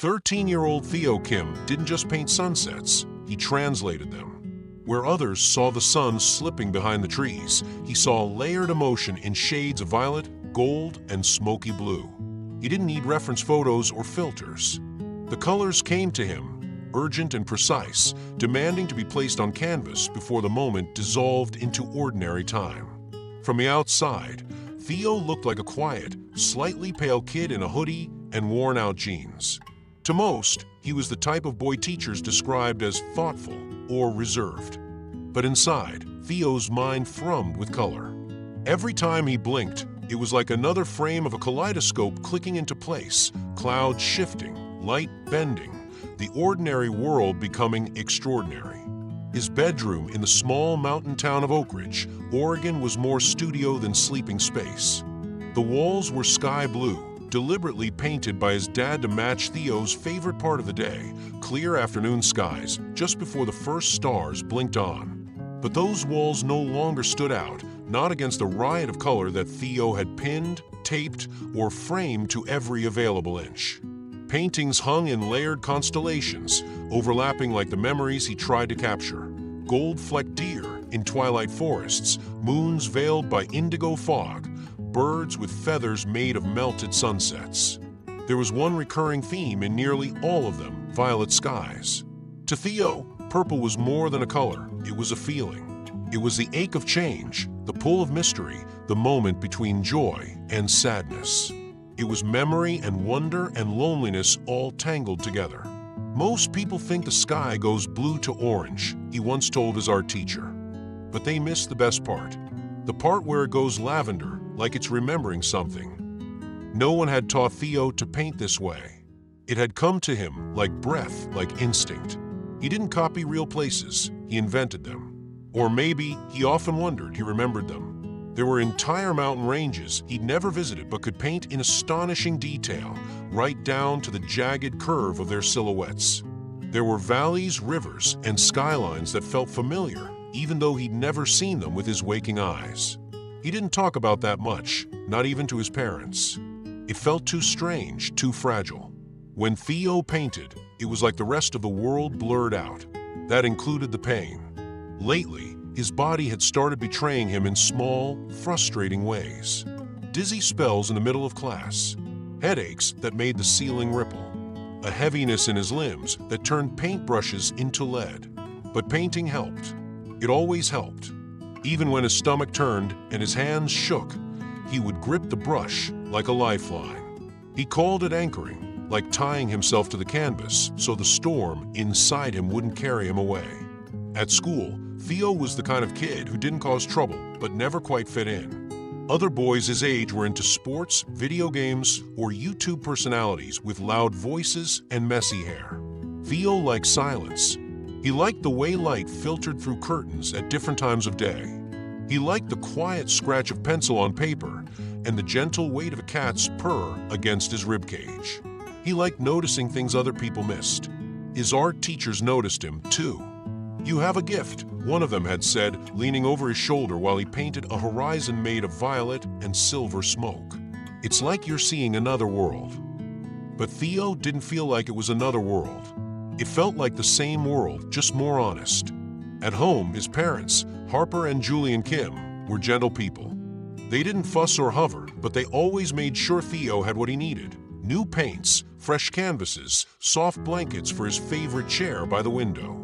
13-year-old Theo Kim didn't just paint sunsets, he translated them. Where others saw the sun slipping behind the trees, he saw layered emotion in shades of violet, gold, and smoky blue. He didn't need reference photos or filters. The colors came to him, urgent and precise, demanding to be placed on canvas before the moment dissolved into ordinary time. From the outside, Theo looked like a quiet, slightly pale kid in a hoodie and worn-out jeans. To most, he was the type of boy teachers described as thoughtful or reserved. But inside, Theo's mind thrummed with color. Every time he blinked, it was like another frame of a kaleidoscope clicking into place, clouds shifting, light bending, the ordinary world becoming extraordinary. His bedroom in the small mountain town of Oak Ridge, Oregon, was more studio than sleeping space. The walls were sky blue, deliberately painted by his dad to match Theo's favorite part of the day, clear afternoon skies, just before the first stars blinked on. But those walls no longer stood out, not against the riot of color that Theo had pinned, taped, or framed to every available inch. Paintings hung in layered constellations, overlapping like the memories he tried to capture. Gold-flecked deer in twilight forests, moons veiled by indigo fog, birds with feathers made of melted sunsets. There was one recurring theme in nearly all of them: violet skies. To Theo, purple was more than a color, it was a feeling. It was the ache of change, the pull of mystery, the moment between joy and sadness. It was memory and wonder and loneliness all tangled together. Most people think the sky goes blue to orange, he once told his art teacher. But they miss the best part. The part where it goes lavender, like it's remembering something. No one had taught Theo to paint this way. It had come to him like breath, like instinct. He didn't copy real places, he invented them. Or maybe, he often wondered, he remembered them. There were entire mountain ranges he'd never visited but could paint in astonishing detail, right down to the jagged curve of their silhouettes. There were valleys, rivers, and skylines that felt familiar, even though he'd never seen them with his waking eyes. He didn't talk about that much, not even to his parents. It felt too strange, too fragile. When Theo painted, it was like the rest of the world blurred out. That included the pain. Lately, his body had started betraying him in small, frustrating ways. Dizzy spells in the middle of class, headaches that made the ceiling ripple, a heaviness in his limbs that turned paintbrushes into lead. But painting helped. It always helped. Even when his stomach turned and his hands shook, he would grip the brush like a lifeline. He called it anchoring, like tying himself to the canvas so the storm inside him wouldn't carry him away. At school, Theo was the kind of kid who didn't cause trouble but never quite fit in. Other boys his age were into sports, video games, or YouTube personalities with loud voices and messy hair. Theo liked silence. He liked the way light filtered through curtains at different times of day. He liked the quiet scratch of pencil on paper and the gentle weight of a cat's purr against his ribcage. He liked noticing things other people missed. His art teachers noticed him, too. "You have a gift," one of them had said, leaning over his shoulder while he painted a horizon made of violet and silver smoke. "It's like you're seeing another world." But Theo didn't feel like it was another world. It felt like the same world, just more honest. At home, his parents, Harper and Julian Kim, were gentle people. They didn't fuss or hover, but they always made sure Theo had what he needed: new paints, fresh canvases, soft blankets for his favorite chair by the window.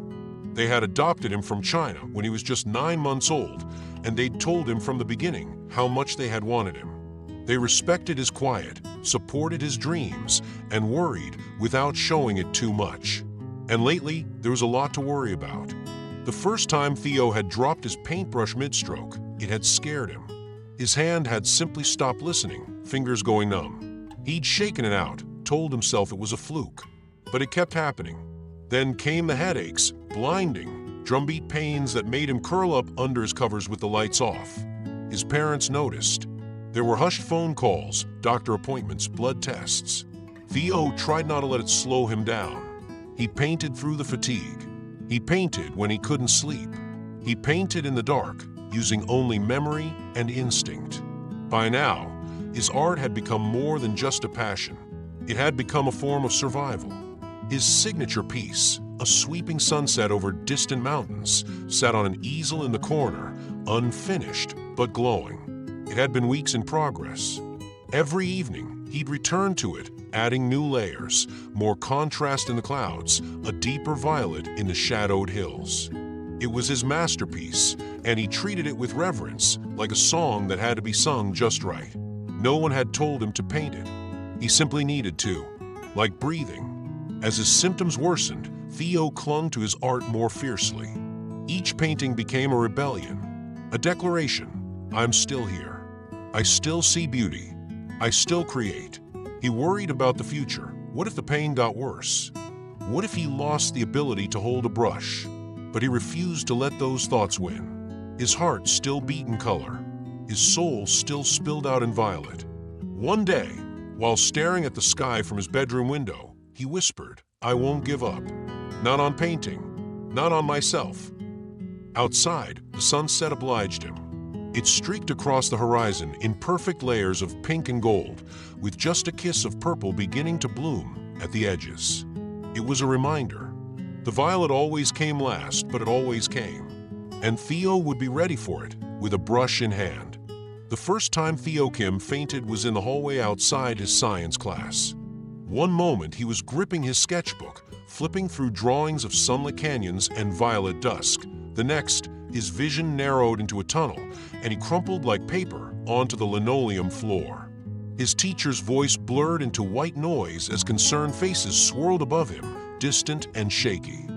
They had adopted him from China when he was just 9 months old, and they'd told him from the beginning how much they had wanted him. They respected his quiet, supported his dreams, and worried without showing it too much. And lately, there was a lot to worry about. The first time Theo had dropped his paintbrush mid-stroke, it had scared him. His hand had simply stopped listening, fingers going numb. He'd shaken it out, told himself it was a fluke. But it kept happening. Then came the headaches, blinding, drumbeat pains that made him curl up under his covers with the lights off. His parents noticed. There were hushed phone calls, doctor appointments, blood tests. Theo tried not to let it slow him down. He painted through the fatigue. He painted when he couldn't sleep. He painted in the dark, using only memory and instinct. By now, his art had become more than just a passion. It had become a form of survival. His signature piece, a sweeping sunset over distant mountains, sat on an easel in the corner, unfinished but glowing. It had been weeks in progress. Every evening, he'd return to it, adding new layers, more contrast in the clouds, a deeper violet in the shadowed hills. It was his masterpiece, and he treated it with reverence, like a song that had to be sung just right. No one had told him to paint it. He simply needed to, like breathing. As his symptoms worsened, Theo clung to his art more fiercely. Each painting became a rebellion, a declaration: I'm still here. I still see beauty. I still create. He worried about the future. What if the pain got worse? What if he lost the ability to hold a brush? But he refused to let those thoughts win. His heart still beat in color. His soul still spilled out in violet. One day, while staring at the sky from his bedroom window, he whispered, I won't give up. Not on painting. Not on myself. Outside, the sunset obliged him. It streaked across the horizon in perfect layers of pink and gold, with just a kiss of purple beginning to bloom at the edges. It was a reminder. The violet always came last, but it always came. And Theo would be ready for it, with a brush in hand. The first time Theo Kim fainted was in the hallway outside his science class. One moment he was gripping his sketchbook, flipping through drawings of sunlit canyons and violet dusk. The next, his vision narrowed into a tunnel, and he crumpled like paper onto the linoleum floor. His teacher's voice blurred into white noise as concerned faces swirled above him, distant and shaky.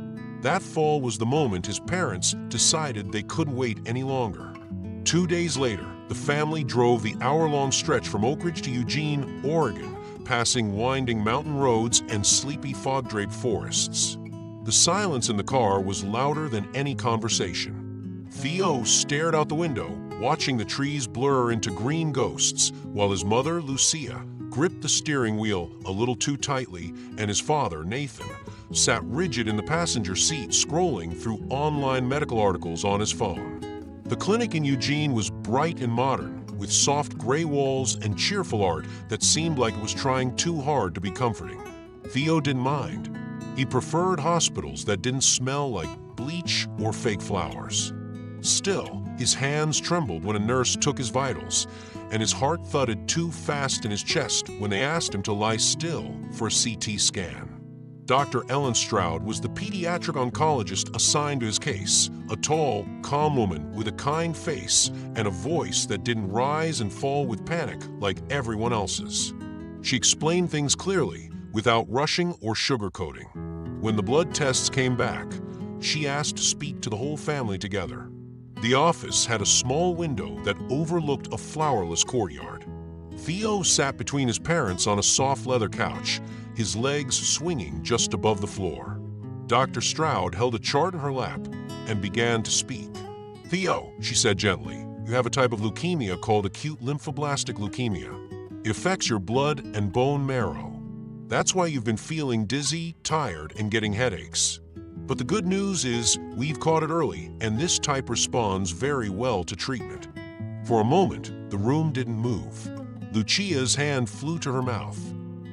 That fall was the moment his parents decided they couldn't wait any longer. 2 days later, the family drove the hour-long stretch from Oak Ridge to Eugene, Oregon, passing winding mountain roads and sleepy fog-draped forests. The silence in the car was louder than any conversation. Theo stared out the window, watching the trees blur into green ghosts, while his mother, Lucia, gripped the steering wheel a little too tightly, and his father, Nathan, sat rigid in the passenger seat scrolling through online medical articles on his phone. The clinic in Eugene was bright and modern, with soft gray walls and cheerful art that seemed like it was trying too hard to be comforting. Theo didn't mind. He preferred hospitals that didn't smell like bleach or fake flowers. Still, his hands trembled when a nurse took his vitals, and his heart thudded too fast in his chest when they asked him to lie still for a CT scan. Dr. Ellen Stroud was the pediatric oncologist assigned to his case, a tall, calm woman with a kind face and a voice that didn't rise and fall with panic like everyone else's. She explained things clearly, without rushing or sugarcoating. When the blood tests came back, she asked to speak to the whole family together. The office had a small window that overlooked a flowerless courtyard. Theo sat between his parents on a soft leather couch, his legs swinging just above the floor. Dr. Stroud held a chart in her lap and began to speak. Theo, she said gently, you have a type of leukemia called acute lymphoblastic leukemia. It affects your blood and bone marrow. That's why you've been feeling dizzy, tired, and getting headaches. But the good news is we've caught it early, and this type responds very well to treatment. For a moment, the room didn't move. Lucia's hand flew to her mouth.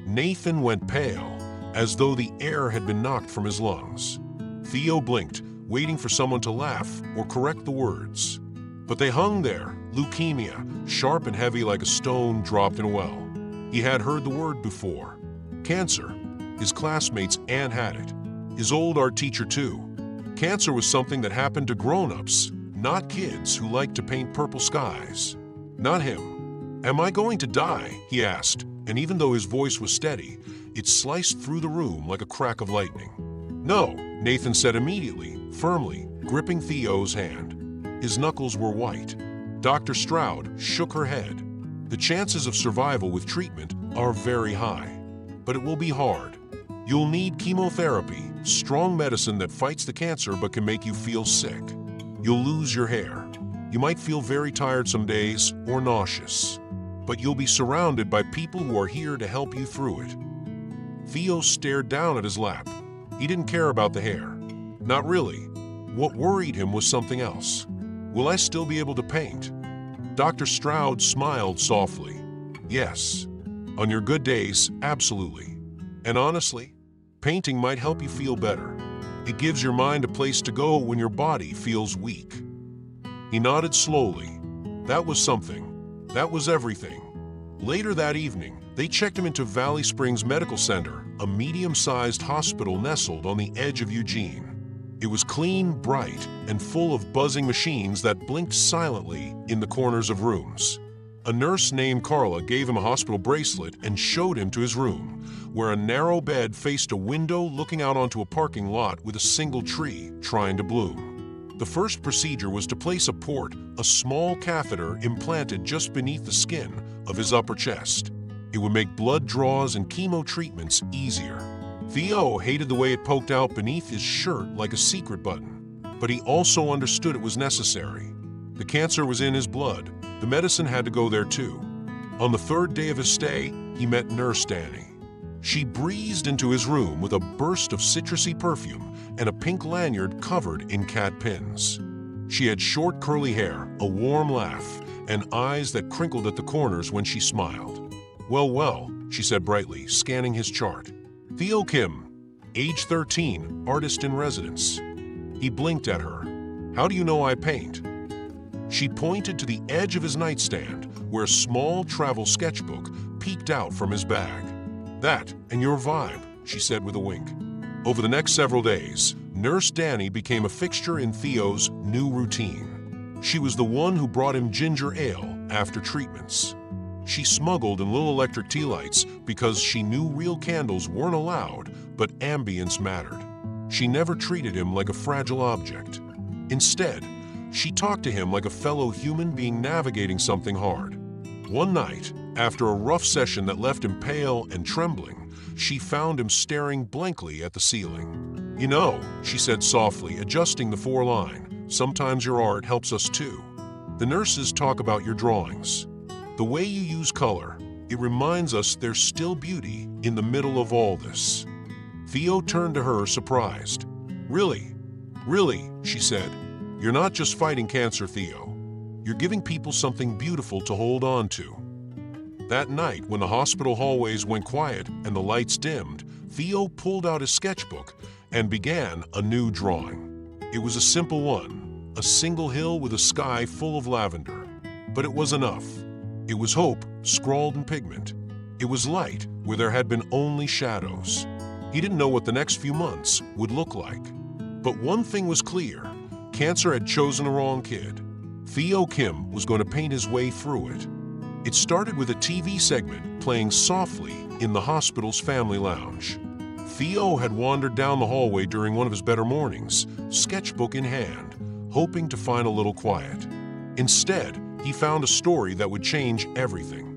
Nathan went pale, as though the air had been knocked from his lungs. Theo blinked, waiting for someone to laugh or correct the words. But they hung there, leukemia, sharp and heavy like a stone dropped in a well. He had heard the word before. Cancer. His classmates Anne had it. His old art teacher too. Cancer was something that happened to grown-ups, not kids who like to paint purple skies. Not him. Am I going to die? He asked, and even though his voice was steady, it sliced through the room like a crack of lightning. No, Nathan said immediately, firmly, gripping Theo's hand. His knuckles were white. Dr. Stroud shook her head. The chances of survival with treatment are very high, but it will be hard. You'll need chemotherapy, strong medicine that fights the cancer but can make you feel sick. You'll lose your hair. You might feel very tired some days or nauseous, but you'll be surrounded by people who are here to help you through it. Theo stared down at his lap. He didn't care about the hair. Not really. What worried him was something else. Will I still be able to paint? Dr. Stroud smiled softly. Yes. On your good days, absolutely. And honestly, Painting might help you feel better. It gives your mind a place to go when your body feels weak." He nodded slowly. That was something. That was everything. Later that evening, they checked him into Valley Springs Medical Center, a medium-sized hospital nestled on the edge of Eugene. It was clean, bright, and full of buzzing machines that blinked silently in the corners of rooms. A nurse named Carla gave him a hospital bracelet and showed him to his room, where a narrow bed faced a window looking out onto a parking lot with a single tree trying to bloom. The first procedure was to place a port, a small catheter implanted just beneath the skin of his upper chest. It would make blood draws and chemo treatments easier. Theo hated the way it poked out beneath his shirt like a secret button, but he also understood it was necessary. The cancer was in his blood. The medicine had to go there too. On the third day of his stay, he met Nurse Danny. She breezed into his room with a burst of citrusy perfume and a pink lanyard covered in cat pins. She had short curly hair, a warm laugh, and eyes that crinkled at the corners when she smiled. Well, she said brightly, scanning his chart. "Theo Kim, age 13, artist in residence." He blinked at her. "How do you know I paint?" She pointed to the edge of his nightstand, where a small travel sketchbook peeked out from his bag. "That and your vibe," she said with a wink. Over the next several days, Nurse Danny became a fixture in Theo's new routine. She was the one who brought him ginger ale after treatments. She smuggled in little electric tea lights because she knew real candles weren't allowed, but ambience mattered. She never treated him like a fragile object. Instead, she talked to him like a fellow human being navigating something hard. One night, after a rough session that left him pale and trembling, she found him staring blankly at the ceiling. "You know," she said softly, adjusting the four-line, "sometimes your art helps us too. The nurses talk about your drawings. The way you use color, it reminds us there's still beauty in the middle of all this." Theo turned to her, surprised. Really, she said. "You're not just fighting cancer, Theo. You're giving people something beautiful to hold on to." That night, when the hospital hallways went quiet and the lights dimmed, Theo pulled out his sketchbook and began a new drawing. It was a simple one, a single hill with a sky full of lavender. But it was enough. It was hope, scrawled in pigment. It was light where there had been only shadows. He didn't know what the next few months would look like. But one thing was clear. Cancer had chosen the wrong kid. Theo Kim was going to paint his way through it. It started with a TV segment playing softly in the hospital's family lounge. Theo had wandered down the hallway during one of his better mornings, sketchbook in hand, hoping to find a little quiet. Instead, he found a story that would change everything.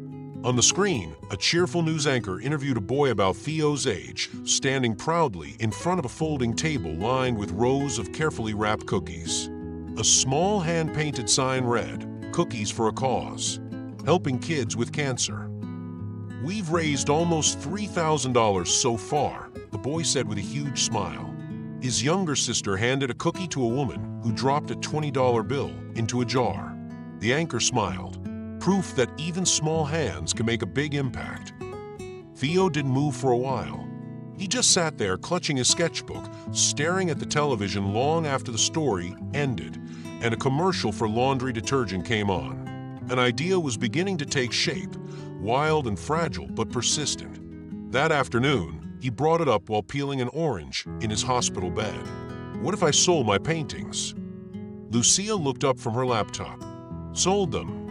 On the screen, a cheerful news anchor interviewed a boy about Theo's age, standing proudly in front of a folding table lined with rows of carefully wrapped cookies. A small hand-painted sign read, "Cookies for a Cause, helping kids with cancer." "We've raised almost $3,000 so far," the boy said with a huge smile. His younger sister handed a cookie to a woman who dropped a $20 bill into a jar. The anchor smiled. Proof that even small hands can make a big impact. Theo didn't move for a while. He just sat there clutching his sketchbook, staring at the television long after the story ended, and a commercial for laundry detergent came on. An idea was beginning to take shape, wild and fragile but persistent. That afternoon, he brought it up while peeling an orange in his hospital bed. "What if I sold my paintings?" Lucia looked up from her laptop. "Sold them?"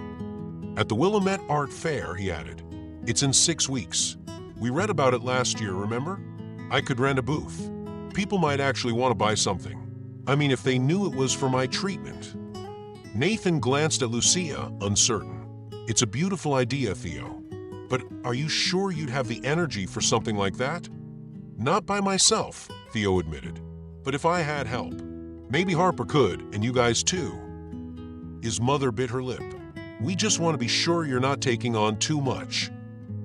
"At the Willamette Art Fair," he added. "It's in 6 weeks. We read about it last year, remember? I could rent a booth. People might actually want to buy something. I mean, if they knew it was for my treatment." Nathan glanced at Lucia, uncertain. "It's a beautiful idea, Theo. But are you sure you'd have the energy for something like that?" "Not by myself," Theo admitted. "But if I had help, maybe Harper could, and you guys too." His mother bit her lip. "We just want to be sure you're not taking on too much."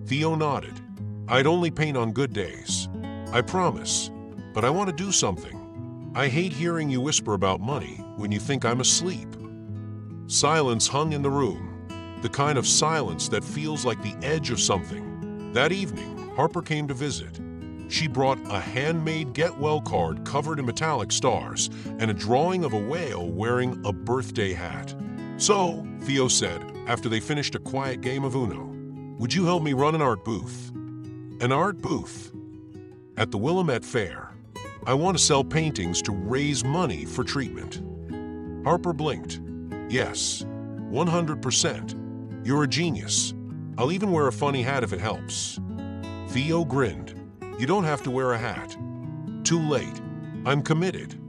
Theo nodded. "I'd only paint on good days. I promise. But I want to do something. I hate hearing you whisper about money when you think I'm asleep." Silence hung in the room, the kind of silence that feels like the edge of something. That evening, Harper came to visit. She brought a handmade get-well card covered in metallic stars and a drawing of a whale wearing a birthday hat. "So," Theo said, after they finished a quiet game of Uno, "would you help me run an art booth?" "An art booth?" "At the Willamette Fair. I want to sell paintings to raise money for treatment." Harper blinked. "Yes, 100%. You're a genius. I'll even wear a funny hat if it helps." Theo grinned. "You don't have to wear a hat." "Too late. I'm committed."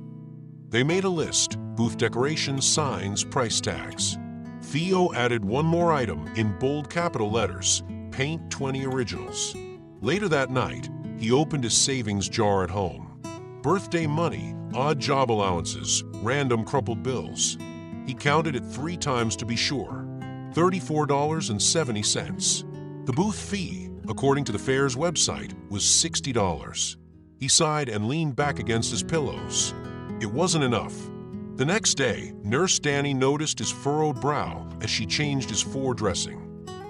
They made a list: booth decorations, signs, price tags. Theo added one more item in bold capital letters: paint 20 originals. Later that night, he opened his savings jar at home. Birthday money, odd job allowances, random crumpled bills. He counted it 3 times to be sure. $34.70. The booth fee, according to the fair's website, was $60. He sighed and leaned back against his pillows. It wasn't enough. The next day, Nurse Danny noticed his furrowed brow as she changed his foredressing.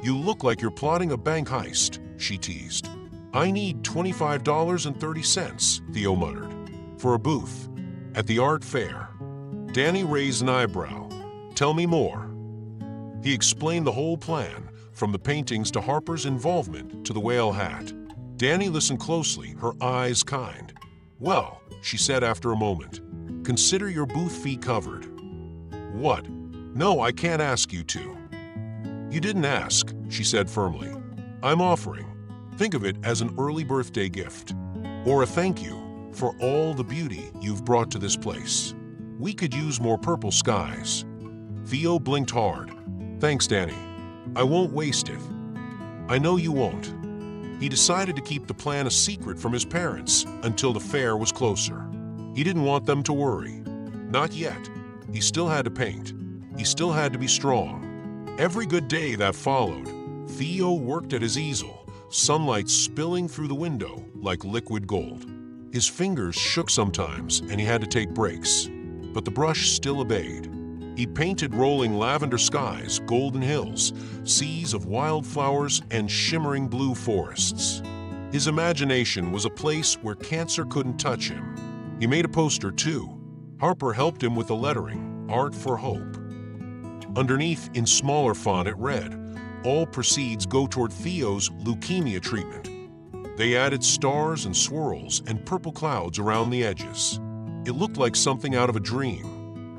"You look like you're plotting a bank heist," she teased. "I need $25.30, Theo muttered. "For a booth at the art fair." Danny raised an eyebrow. "Tell me more." He explained the whole plan, from the paintings to Harper's involvement to the whale hat. Danny listened closely, her eyes kind. "Well," she said after a moment, "consider your booth fee covered." "What? No, I can't ask you to." "You didn't ask," she said firmly. "I'm offering. Think of it as an early birthday gift, or a thank you for all the beauty you've brought to this place. We could use more purple skies." Theo blinked hard. "Thanks, Danny. I won't waste it." "I know you won't." He decided to keep the plan a secret from his parents until the fair was closer. He didn't want them to worry. Not yet. He still had to paint. He still had to be strong. Every good day that followed, Theo worked at his easel, sunlight spilling through the window like liquid gold. His fingers shook sometimes and he had to take breaks, but the brush still obeyed. He painted rolling lavender skies, golden hills, seas of wildflowers, and shimmering blue forests. His imagination was a place where cancer couldn't touch him. He made a poster too. Harper helped him with the lettering, "Art for Hope." Underneath, in smaller font, it read, "All proceeds go toward Theo's leukemia treatment." They added stars and swirls and purple clouds around the edges. It looked like something out of a dream,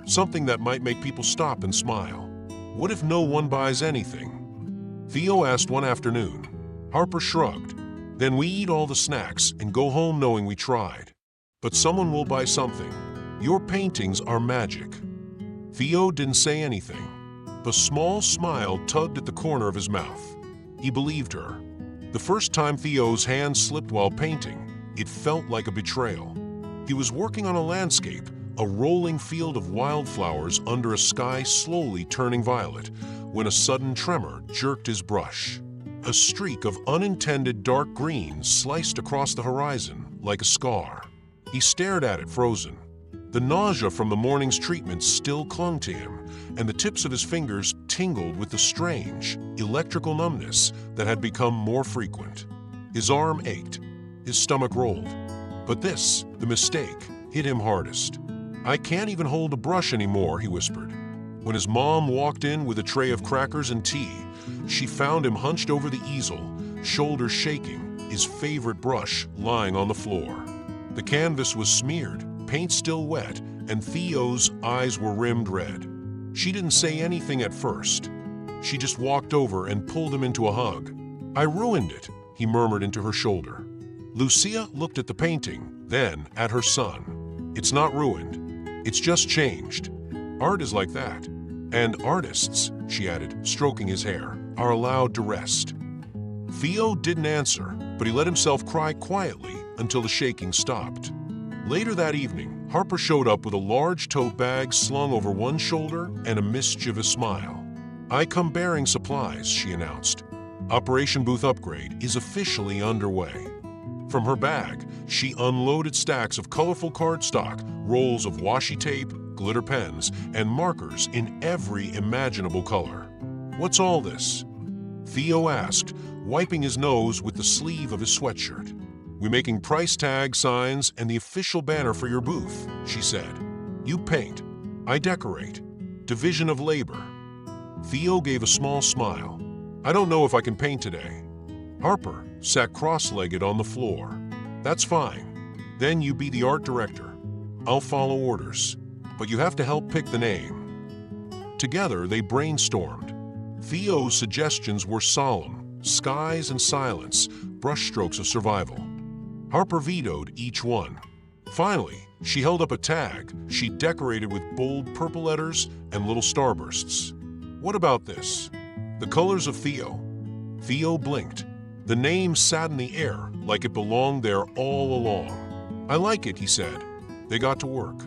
something that might make people stop and smile. What if no one buys anything? Theo asked one afternoon. Harper shrugged. "Then we eat all the snacks and go home knowing we tried. But someone will buy something. Your paintings are magic." Theo didn't say anything. A small smile tugged at the corner of his mouth. He believed her. The first time Theo's hand slipped while painting, it felt like a betrayal. He was working on a landscape, a rolling field of wildflowers under a sky slowly turning violet, when a sudden tremor jerked his brush. A streak of unintended dark green sliced across the horizon like a scar. He stared at it, frozen. The nausea from the morning's treatment still clung to him, and the tips of his fingers tingled with the strange, electrical numbness that had become more frequent. His arm ached. His stomach rolled. But this, the mistake, hit him hardest. "I can't even hold a brush anymore," he whispered. When his mom walked in with a tray of crackers and tea, she found him hunched over the easel, shoulders shaking, his favorite brush lying on the floor. The canvas was smeared, paint still wet, and Theo's eyes were rimmed red. She didn't say anything at first. She just walked over and pulled him into a hug. "I ruined it," he murmured into her shoulder. Lucia looked at the painting, then at her son. "It's not ruined. It's just changed. Art is like that. And artists," she added, stroking his hair, "are allowed to rest." Theo didn't answer, but he let himself cry quietly until the shaking stopped. Later that evening, Harper showed up with a large tote bag slung over one shoulder and a mischievous smile. "I come bearing supplies," she announced. "Operation Booth Upgrade is officially underway." From her bag, she unloaded stacks of colorful cardstock, rolls of washi tape, glitter pens, and markers in every imaginable color. "What's all this?" Theo asked, wiping his nose with the sleeve of his sweatshirt. We're making price tag signs and the official banner for your booth, she said. You paint, I decorate. Division of labor. Theo gave a small smile. I don't know if I can paint today. Harper sat cross-legged on the floor. That's fine. Then you be the art director. I'll follow orders, but you have to help pick the name. Together, they brainstormed. Theo's suggestions were solemn: skies and silence, brushstrokes of survival. Harper vetoed each one. Finally, she held up a tag she decorated with bold purple letters and little starbursts. What about this? The colors of Theo. Theo blinked. The name sat in the air like it belonged there all along. I like it, he said. They got to work.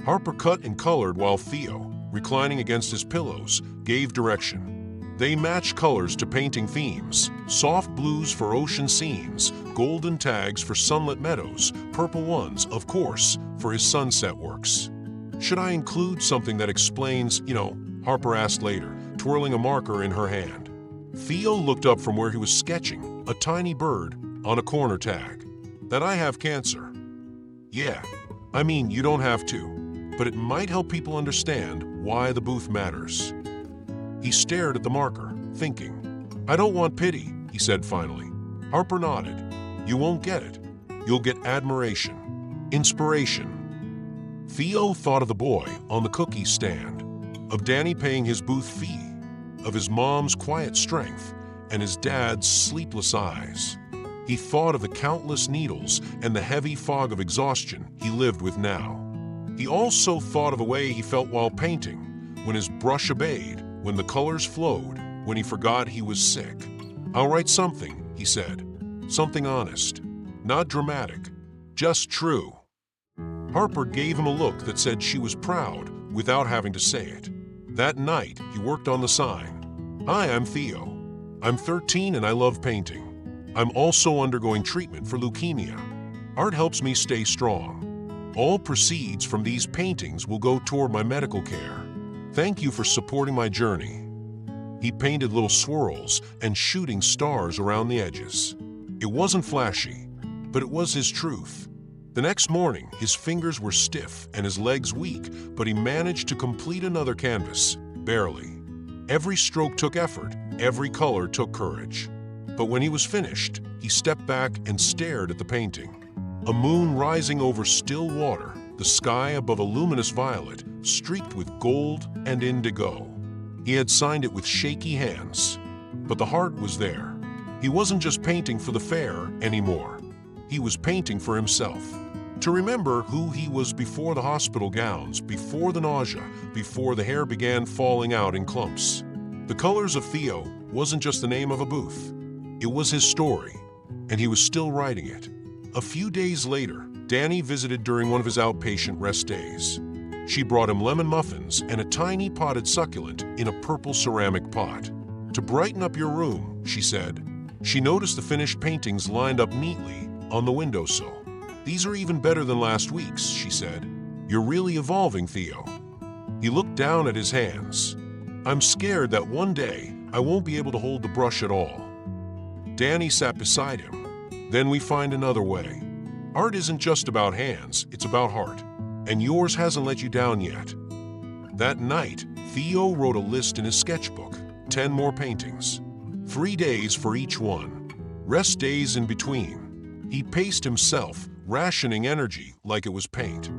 Harper cut and colored while Theo, reclining against his pillows, gave direction. They matched colors to painting themes: soft blues for ocean scenes, golden tags for sunlit meadows, purple ones, of course, for his sunset works. Should I include something that explains, Harper asked later, twirling a marker in her hand. Theo looked up from where he was sketching, a tiny bird, on a corner tag. That I have cancer. Yeah, I mean, you don't have to, but it might help people understand why the booth matters. He stared at the marker, thinking. I don't want pity, he said finally. Harper nodded. You won't get it. You'll get admiration, inspiration. Theo thought of the boy on the cookie stand, of Danny paying his booth fee, of his mom's quiet strength and his dad's sleepless eyes. He thought of the countless needles and the heavy fog of exhaustion he lived with now. He also thought of the way he felt while painting, when his brush obeyed, when the colors flowed, when he forgot he was sick. I'll write something, he said. Something honest, not dramatic, just true. Harper gave him a look that said she was proud without having to say it. That night, he worked on the sign. Hi, I'm Theo. I'm 13 and I love painting. I'm also undergoing treatment for leukemia. Art helps me stay strong. All proceeds from these paintings will go toward my medical care. Thank you for supporting my journey. He painted little swirls and shooting stars around the edges. It wasn't flashy, but it was his truth. The next morning, his fingers were stiff and his legs weak, but he managed to complete another canvas, barely. Every stroke took effort, every color took courage. But when he was finished, he stepped back and stared at the painting. A moon rising over still water, the sky above a luminous violet, streaked with gold and indigo. He had signed it with shaky hands, but the heart was there. He wasn't just painting for the fair anymore. He was painting for himself. To remember who he was before the hospital gowns, before the nausea, before the hair began falling out in clumps. The Colors of Theo wasn't just the name of a booth. It was his story, and he was still writing it. A few days later, Danny visited during one of his outpatient rest days. She brought him lemon muffins and a tiny potted succulent in a purple ceramic pot. To brighten up your room, she said. She noticed the finished paintings lined up neatly on the windowsill. These are even better than last week's, she said. You're really evolving, Theo. He looked down at his hands. I'm scared that one day I won't be able to hold the brush at all. Danny sat beside him. Then we find another way. Art isn't just about hands, it's about heart. And yours hasn't let you down yet. That night, Theo wrote a list in his sketchbook, 10 more paintings. 3 days for each one. Rest days in between. He paced himself, rationing energy like it was paint.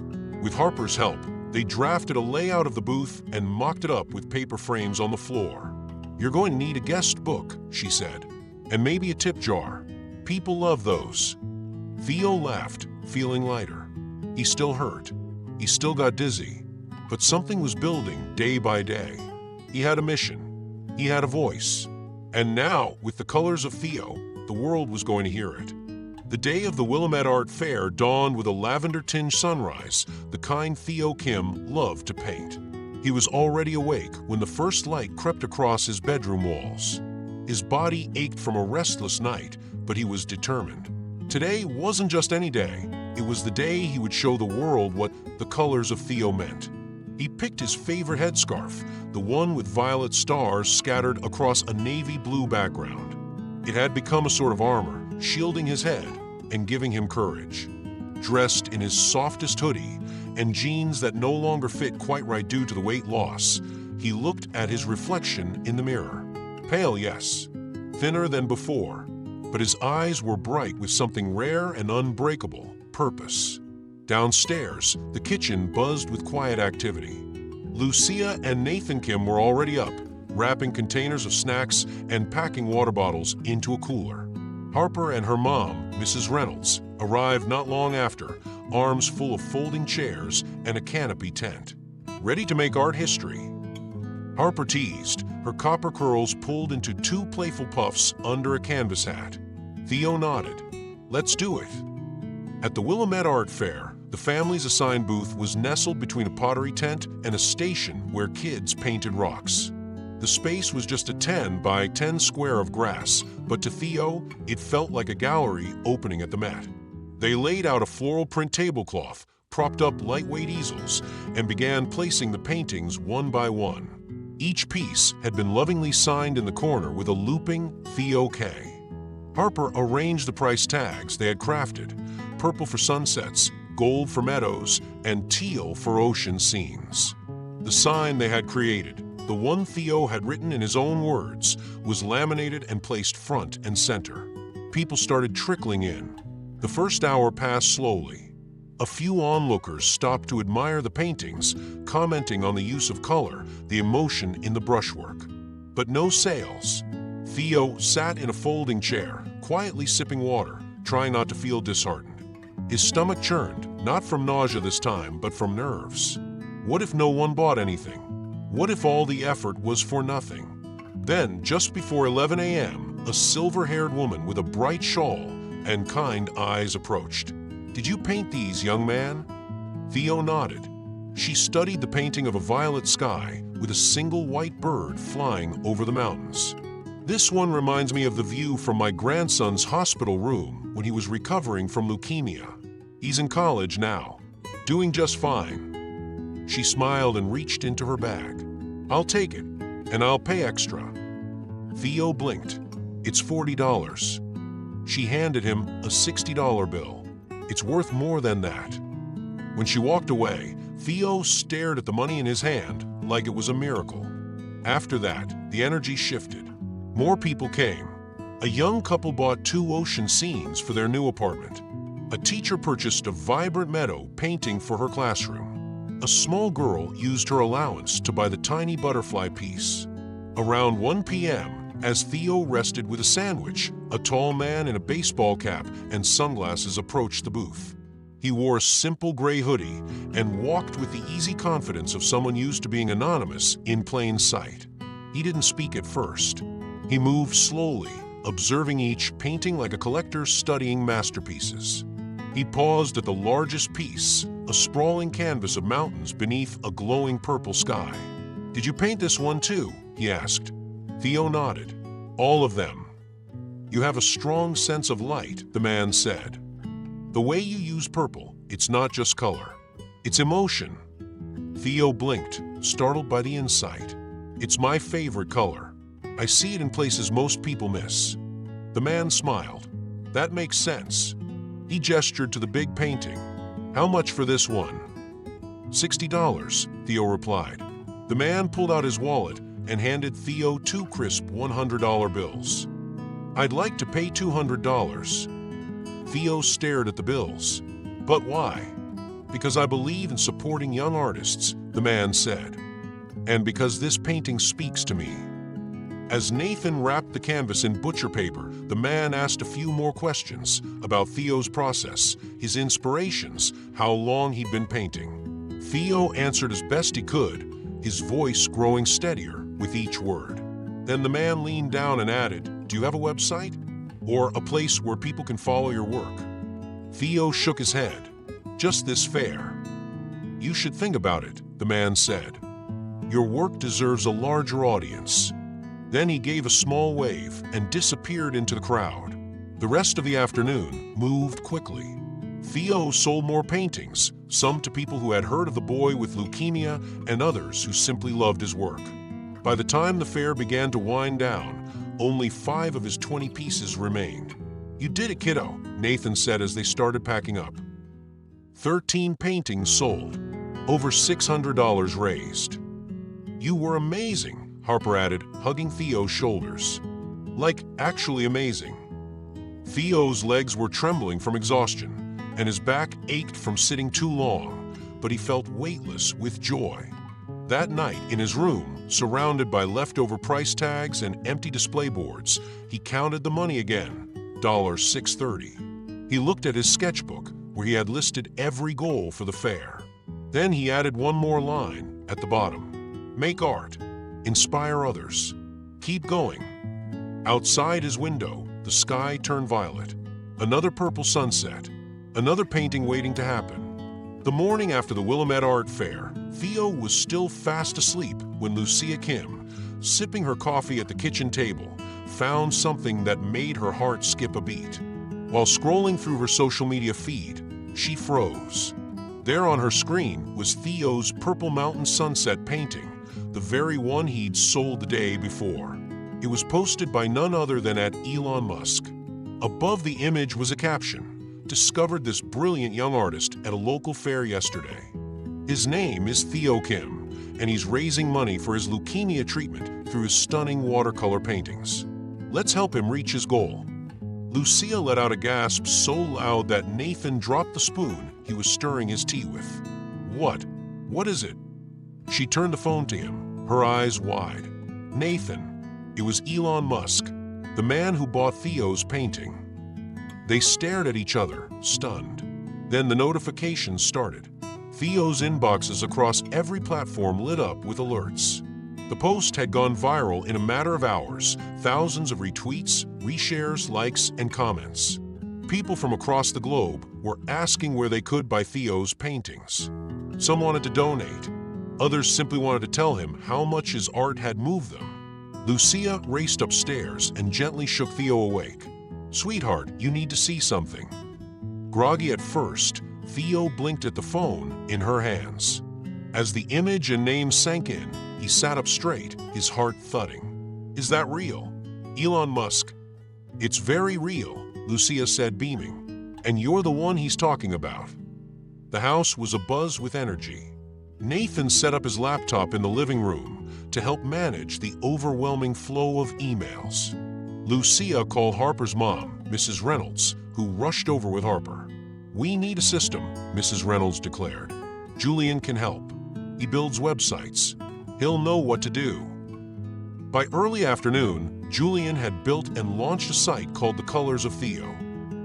With Harper's help, they drafted a layout of the booth and mocked it up with paper frames on the floor. You're going to need a guest book, she said, and maybe a tip jar. People love those. Theo laughed, feeling lighter. He still hurt. He still got dizzy. But something was building day by day. He had a mission. He had a voice. And now, with the Colors of Theo, the world was going to hear it. The day of the Willamette Art Fair dawned with a lavender-tinged sunrise, the kind Theo Kim loved to paint. He was already awake when the first light crept across his bedroom walls. His body ached from a restless night, but he was determined. Today wasn't just any day. It was the day he would show the world what the Colors of Theo meant. He picked his favorite headscarf, the one with violet stars scattered across a navy blue background. It had become a sort of armor, shielding his head, and giving him courage. Dressed in his softest hoodie and jeans that no longer fit quite right due to the weight loss, he looked at his reflection in the mirror. Pale, yes, thinner than before, but his eyes were bright with something rare and unbreakable: purpose. Downstairs, the kitchen buzzed with quiet activity. Lucia and Nathan Kim were already up, wrapping containers of snacks and packing water bottles into a cooler. Harper and her mom, Mrs. Reynolds, arrived not long after, arms full of folding chairs and a canopy tent. Ready to make art history? Harper teased, her copper curls pulled into two playful puffs under a canvas hat. Theo nodded. Let's do it. At the Willamette Art Fair, the family's assigned booth was nestled between a pottery tent and a station where kids painted rocks. The space was just a 10 by 10 square of grass, but to Theo, it felt like a gallery opening at the Met. They laid out a floral print tablecloth, propped up lightweight easels, and began placing the paintings one by one. Each piece had been lovingly signed in the corner with a looping Theo K. Harper arranged the price tags they had crafted: purple for sunsets, gold for meadows, and teal for ocean scenes. The sign they had created, the one Theo had written in his own words, was laminated and placed front and center. People started trickling in. The first hour passed slowly. A few onlookers stopped to admire the paintings, commenting on the use of color, the emotion in the brushwork. But no sales. Theo sat in a folding chair, quietly sipping water, trying not to feel disheartened. His stomach churned, not from nausea this time, but from nerves. What if no one bought anything? What if all the effort was for nothing? Then, just before 11 a.m., a silver-haired woman with a bright shawl and kind eyes approached. "Did you paint these, young man?" Theo nodded. She studied the painting of a violet sky with a single white bird flying over the mountains. "This one reminds me of the view from my grandson's hospital room when he was recovering from leukemia. He's in college now, doing just fine." She smiled and reached into her bag. "I'll take it, and I'll pay extra." Theo blinked. "It's $40. She handed him a $60 bill. "It's worth more than that." When she walked away, Theo stared at the money in his hand like it was a miracle. After that, the energy shifted. More people came. A young couple bought 2 ocean scenes for their new apartment. A teacher purchased a vibrant meadow painting for her classroom. A small girl used her allowance to buy the tiny butterfly piece. Around 1 p.m., as Theo rested with a sandwich, a tall man in a baseball cap and sunglasses approached the booth. He wore a simple gray hoodie and walked with the easy confidence of someone used to being anonymous in plain sight. He didn't speak at first. He moved slowly, observing each painting like a collector studying masterpieces. He paused at the largest piece, a sprawling canvas of mountains beneath a glowing purple sky. "Did you paint this one too?" he asked. Theo nodded. "All of them." "You have a strong sense of light," the man said. "The way you use purple, it's not just color. It's emotion." Theo blinked, startled by the insight. "It's my favorite color. I see it in places most people miss." The man smiled. "That makes sense." He gestured to the big painting. "How much for this one?" $60, Theo replied. The man pulled out his wallet and handed Theo 2 crisp $100 bills. "I'd like to pay $200. Theo stared at the bills. "But why?" "Because I believe in supporting young artists," the man said. "And because this painting speaks to me." As Nathan wrapped the canvas in butcher paper, the man asked a few more questions about Theo's process, his inspirations, how long he'd been painting. Theo answered as best he could, his voice growing steadier with each word. Then the man leaned down and added, "Do you have a website? Or a place where people can follow your work?" Theo shook his head. "Just this fair." "You should think about it," the man said. "Your work deserves a larger audience." Then he gave a small wave and disappeared into the crowd. The rest of the afternoon moved quickly. Theo sold more paintings, some to people who had heard of the boy with leukemia and others who simply loved his work. By the time the fair began to wind down, only 5 of his 20 pieces remained. "You did it, kiddo," Nathan said as they started packing up. 13 paintings sold, over $600 raised. "You were amazing," Harper added, hugging Theo's shoulders. "Like, actually amazing." Theo's legs were trembling from exhaustion, and his back ached from sitting too long, but he felt weightless with joy. That night, in his room, surrounded by leftover price tags and empty display boards, he counted the money again, $630. He looked at his sketchbook, where he had listed every goal for the fair. Then he added one more line at the bottom: "Make art, inspire others, keep going." Outside his window, the sky turned violet. Another purple sunset, another painting waiting to happen. The morning after the Willamette Art Fair, Theo was still fast asleep when Theo Kim, sipping her coffee at the kitchen table, found something that made her heart skip a beat. While scrolling through her social media feed, she froze. There on her screen was Theo's Purple Mountain Sunset painting, the very one he'd sold the day before. It was posted by none other than Elon Musk. Above the image was a caption: "Discovered this brilliant young artist at a local fair yesterday. His name is Theo Kim, and he's raising money for his leukemia treatment through his stunning watercolor paintings. Let's help him reach his goal." Lucia let out a gasp so loud that Nathan dropped the spoon he was stirring his tea with. What is it?" She turned the phone to him, her eyes wide. "Nathan." It was Elon Musk, the man who bought Theo's painting. They stared at each other, stunned. Then the notifications started. Theo's inboxes across every platform lit up with alerts. The post had gone viral in a matter of hours, thousands of retweets, reshares, likes, and comments. People from across the globe were asking where they could buy Theo's paintings. Some wanted to donate. Others simply wanted to tell him how much his art had moved them. Lucia raced upstairs and gently shook Theo awake. "Sweetheart, you need to see something." Groggy at first, Theo blinked at the phone in her hands. As the image and name sank in, he sat up straight, his heart thudding. "Is that real?" "Elon Musk." "It's very real," Lucia said, beaming. "And you're the one he's talking about." The house was abuzz with energy. Nathan set up his laptop in the living room to help manage the overwhelming flow of emails. Lucia called Harper's mom, Mrs. Reynolds, who rushed over with Harper. "We need a system," Mrs. Reynolds declared. "Julian can help. He builds websites. He'll know what to do." By early afternoon, Julian had built and launched a site called The Colors of Theo.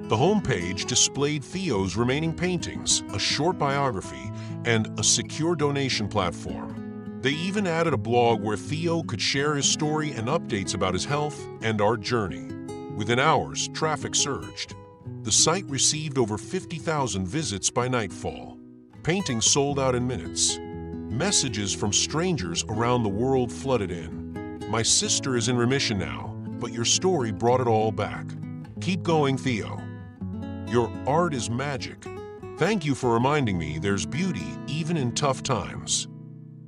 The homepage displayed Theo's remaining paintings, a short biography, and a secure donation platform. They even added a blog where Theo could share his story and updates about his health and art journey. Within hours, traffic surged. The site received over 50,000 visits by nightfall. Paintings sold out in minutes. Messages from strangers around the world flooded in. "My sister is in remission now, but your story brought it all back. Keep going, Theo. Your art is magic. Thank you for reminding me there's beauty even in tough times.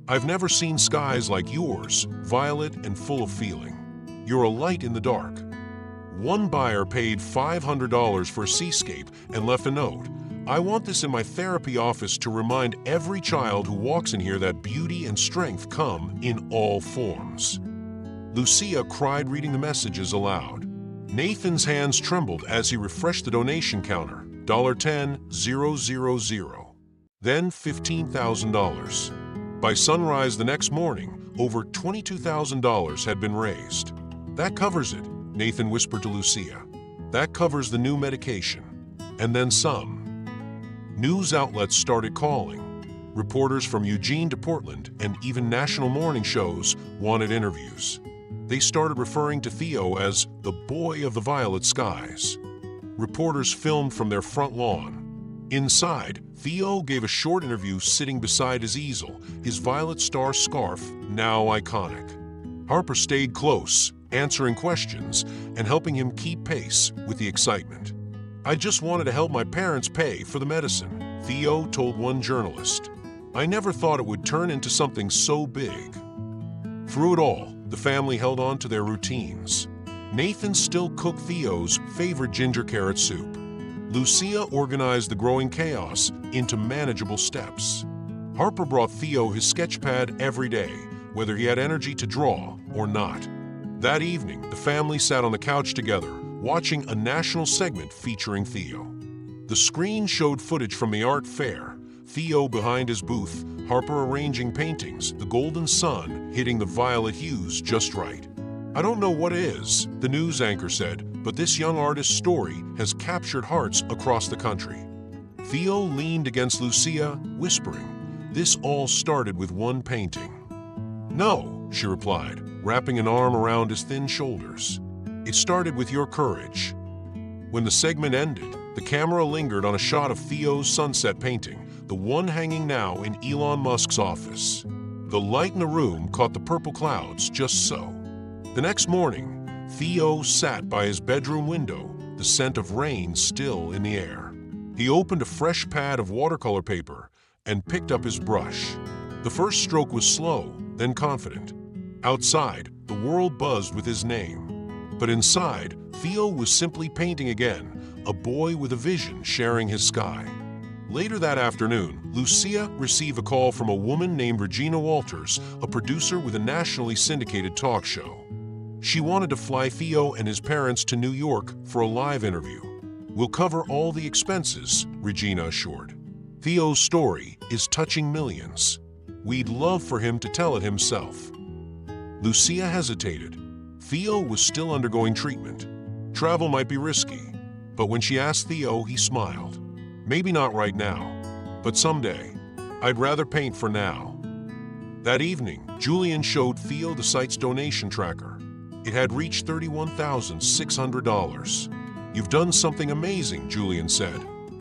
I've never seen skies like yours, violet and full of feeling. You're a light in the dark." One buyer paid $500 for a seascape and left a note: "I want this in my therapy office to remind every child who walks in here that beauty and strength come in all forms." Lucia cried reading the messages aloud. Nathan's hands trembled as he refreshed the donation counter. $10,000. Then $15,000. By sunrise the next morning, over $22,000 had been raised. "That covers it," Nathan whispered to Lucia. "That covers the new medication. And then some." News outlets started calling. Reporters from Eugene to Portland and even national morning shows wanted interviews. They started referring to Theo as the boy of the violet skies. Reporters filmed from their front lawn. Inside, Theo gave a short interview sitting beside his easel, his violet star scarf now iconic. Harper stayed close, answering questions and helping him keep pace with the excitement. "I just wanted to help my parents pay for the medicine," Theo told one journalist. "I never thought it would turn into something so big." Through it all, the family held on to their routines. Nathan still cooked Theo's favorite ginger carrot soup. Lucia organized the growing chaos into manageable steps. Harper brought Theo his sketch pad every day, whether he had energy to draw or not. That evening, the family sat on the couch together, watching a national segment featuring Theo. The screen showed footage from the art fair, Theo behind his booth, Harper arranging paintings, the golden sun hitting the violet hues just right. "I don't know what it is," the news anchor said, "but this young artist's story has captured hearts across the country." Theo leaned against Lucia, whispering, "This all started with one painting." "No," she replied, wrapping an arm around his thin shoulders. "It started with your courage." When the segment ended, the camera lingered on a shot of Theo's sunset painting, the one hanging now in Elon Musk's office. The light in the room caught the purple clouds just so. The next morning, Theo sat by his bedroom window, the scent of rain still in the air. He opened a fresh pad of watercolor paper and picked up his brush. The first stroke was slow, then confident. Outside, the world buzzed with his name. But inside, Theo was simply painting again, a boy with a vision sharing his sky. Later that afternoon, Lucia received a call from a woman named Regina Walters, a producer with a nationally syndicated talk show. She wanted to fly Theo and his parents to New York for a live interview. "We'll cover all the expenses," Regina assured. "Theo's story is touching millions. We'd love for him to tell it himself." Lucia hesitated. Theo was still undergoing treatment. Travel might be risky, but when she asked Theo, he smiled. "Maybe not right now, but someday. I'd rather paint for now." That evening, Julian showed Theo the site's donation tracker. It had reached $31,600. "You've done something amazing," Julian said.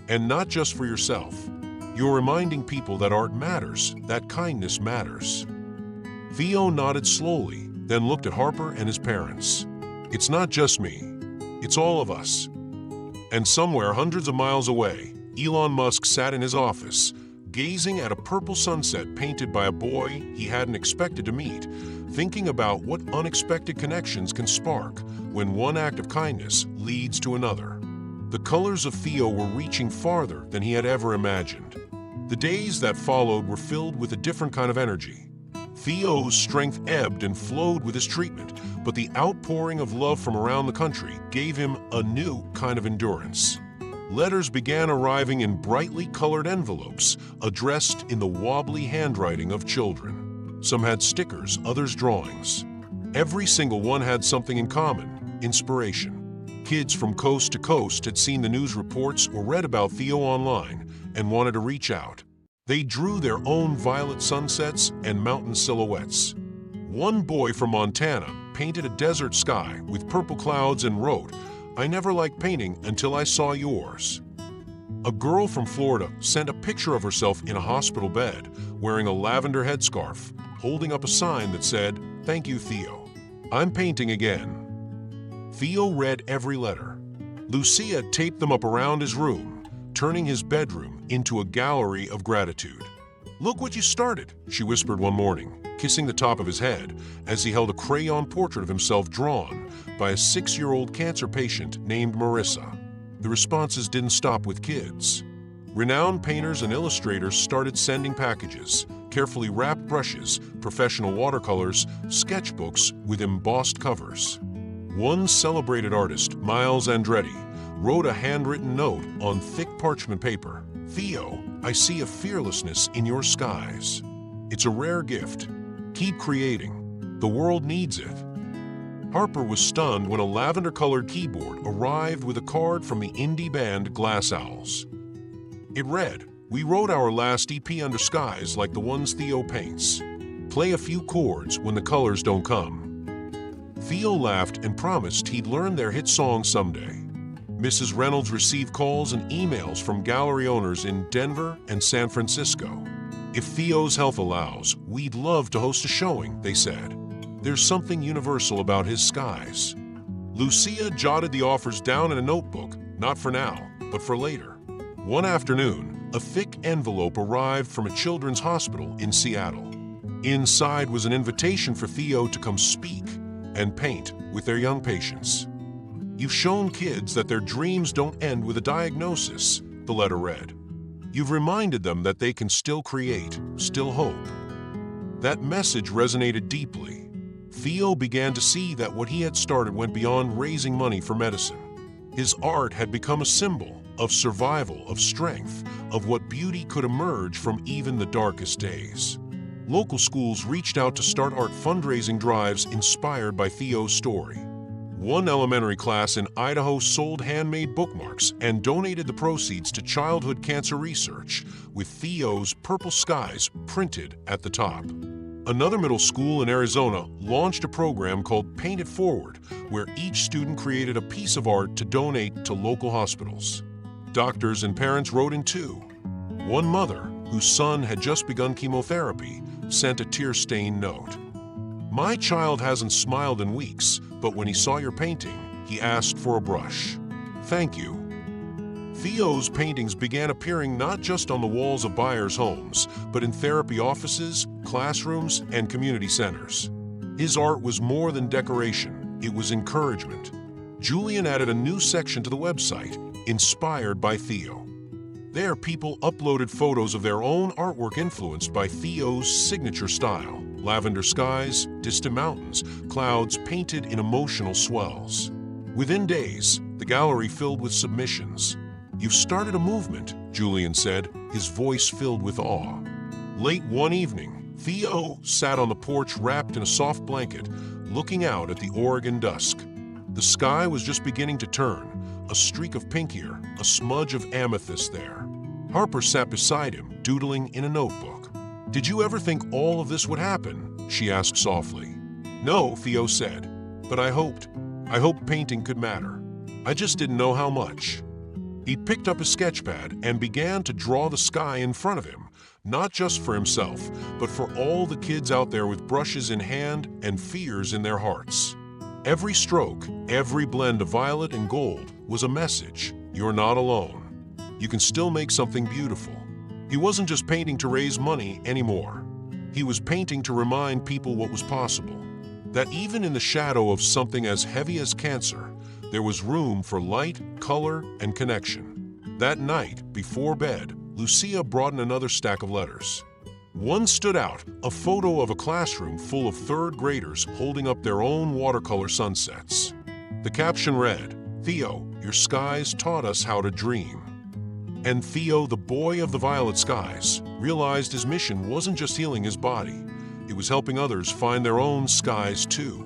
"And not just for yourself. You're reminding people that art matters, that kindness matters." Theo nodded slowly, then looked at Harper and his parents. "It's not just me. It's all of us." And somewhere hundreds of miles away, Elon Musk sat in his office, gazing at a purple sunset painted by a boy he hadn't expected to meet, thinking about what unexpected connections can spark when one act of kindness leads to another. The colors of Theo were reaching farther than he had ever imagined. The days that followed were filled with a different kind of energy. Theo's strength ebbed and flowed with his treatment, but the outpouring of love from around the country gave him a new kind of endurance. Letters began arriving in brightly colored envelopes, addressed in the wobbly handwriting of children. Some had stickers, others drawings. Every single one had something in common: inspiration. Kids from coast to coast had seen the news reports or read about Theo online and wanted to reach out. They drew their own violet sunsets and mountain silhouettes. One boy from Montana painted a desert sky with purple clouds and wrote, "I never liked painting until I saw yours." A girl from Florida sent a picture of herself in a hospital bed, wearing a lavender headscarf, holding up a sign that said, "Thank you, Theo. I'm painting again." Theo read every letter. Lucia taped them up around his room, turning his bedroom into a gallery of gratitude. "Look what you started," she whispered one morning, kissing the top of his head as he held a crayon portrait of himself drawn by a 6-year-old cancer patient named Marissa. The responses didn't stop with kids. Renowned painters and illustrators started sending packages, carefully wrapped brushes, professional watercolors, sketchbooks with embossed covers. One celebrated artist, Miles Andretti, wrote a handwritten note on thick parchment paper. "Theo, I see a fearlessness in your skies. It's a rare gift. Keep creating. The world needs it." Harper was stunned when a lavender-colored keyboard arrived with a card from the indie band Glass Owls. It read, "We wrote our last EP under skies like the ones Theo paints. Play a few chords when the colors don't come." Theo laughed and promised he'd learn their hit song someday. Mrs. Reynolds received calls and emails from gallery owners in Denver and San Francisco. "If Theo's health allows, we'd love to host a showing," they said. "There's something universal about his skies." Lucia jotted the offers down in a notebook, not for now, but for later. One afternoon, a thick envelope arrived from a children's hospital in Seattle. Inside was an invitation for Theo to come speak, and paint with their young patients. You've shown kids that their dreams don't end with a diagnosis, the letter read. You've reminded them that they can still create, still hope. That message resonated deeply. Theo began to see that what he had started went beyond raising money for medicine. His art had become a symbol of survival, of strength, of what beauty could emerge from even the darkest days. Local schools reached out to start art fundraising drives inspired by Theo's story. One elementary class in Idaho sold handmade bookmarks and donated the proceeds to childhood cancer research, with Theo's Purple Skies printed at the top. Another middle school in Arizona launched a program called Paint It Forward, where each student created a piece of art to donate to local hospitals. Doctors and parents wrote in too. One mother, whose son had just begun chemotherapy, sent a tear-stained note. "My child hasn't smiled in weeks, but when he saw your painting, he asked for a brush. Thank you." Theo's paintings began appearing not just on the walls of buyers' homes, but in therapy offices, classrooms, and community centers. His art was more than decoration, it was encouragement. Julian added a new section to the website, inspired by Theo. There, people uploaded photos of their own artwork influenced by Theo's signature style: lavender skies, distant mountains, clouds painted in emotional swells. Within days, the gallery filled with submissions. "You've started a movement," Julian said, his voice filled with awe. Late one evening, Theo sat on the porch wrapped in a soft blanket, looking out at the Oregon dusk. The sky was just beginning to turn, a streak of pink here, a smudge of amethyst there. Harper sat beside him, doodling in a notebook. "Did you ever think all of this would happen?" she asked softly. "No," Theo said, "but I hoped painting could matter. I just didn't know how much." He picked up his sketchpad and began to draw the sky in front of him, not just for himself, but for all the kids out there with brushes in hand and fears in their hearts. Every stroke, every blend of violet and gold was a message: you're not alone. You can still make something beautiful. He wasn't just painting to raise money anymore. He was painting to remind people what was possible. That even in the shadow of something as heavy as cancer, there was room for light, color, and connection. That night, before bed, Lucia brought in another stack of letters. One stood out, a photo of a classroom full of third graders holding up their own watercolor sunsets. The caption read, "Theo, your skies taught us how to dream." And Theo, the boy of the violet skies, realized his mission wasn't just healing his body, it was helping others find their own skies too.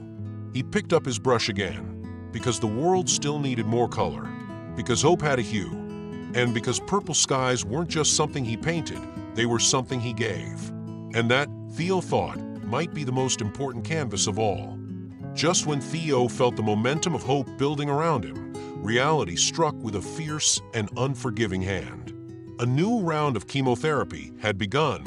He picked up his brush again, because the world still needed more color, because hope had a hue, and because purple skies weren't just something he painted, they were something he gave. And that, Theo thought, might be the most important canvas of all. Just when Theo felt the momentum of hope building around him, reality struck with a fierce and unforgiving hand. A new round of chemotherapy had begun,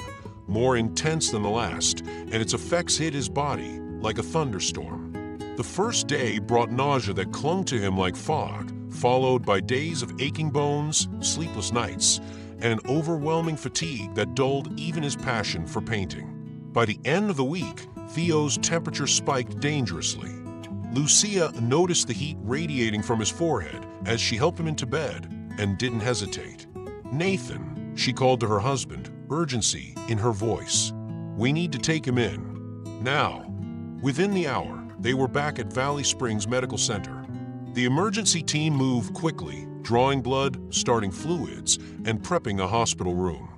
more intense than the last, and its effects hit his body like a thunderstorm. The first day brought nausea that clung to him like fog, followed by days of aching bones, sleepless nights, and an overwhelming fatigue that dulled even his passion for painting. By the end of the week, Theo's temperature spiked dangerously. Lucia noticed the heat radiating from his forehead as she helped him into bed and didn't hesitate. "Nathan," she called to her husband, urgency in her voice. "We need to take him in. Now." Within the hour, they were back at Valley Springs Medical Center. The emergency team moved quickly, drawing blood, starting fluids, and prepping a hospital room.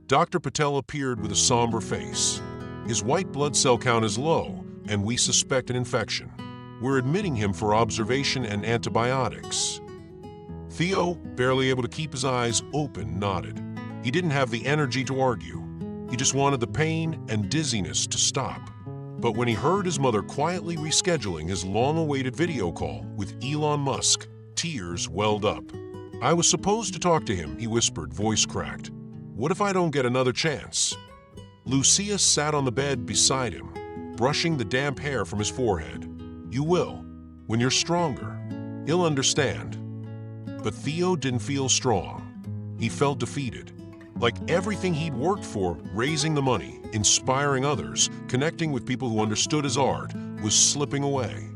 Dr. Patel appeared with a somber face. "His white blood cell count is low, and we suspect an infection. We're admitting him for observation and antibiotics." Theo, barely able to keep his eyes open, nodded. He didn't have the energy to argue. He just wanted the pain and dizziness to stop. But when he heard his mother quietly rescheduling his long-awaited video call with Elon Musk, tears welled up. "I was supposed to talk to him," he whispered, voice cracked. "What if I don't get another chance?" Lucia sat on the bed beside him, brushing the damp hair from his forehead. "You will. When you're stronger. He'll understand." But Theo didn't feel strong. He felt defeated. Like everything he'd worked for, raising the money, inspiring others, connecting with people who understood his art, was slipping away.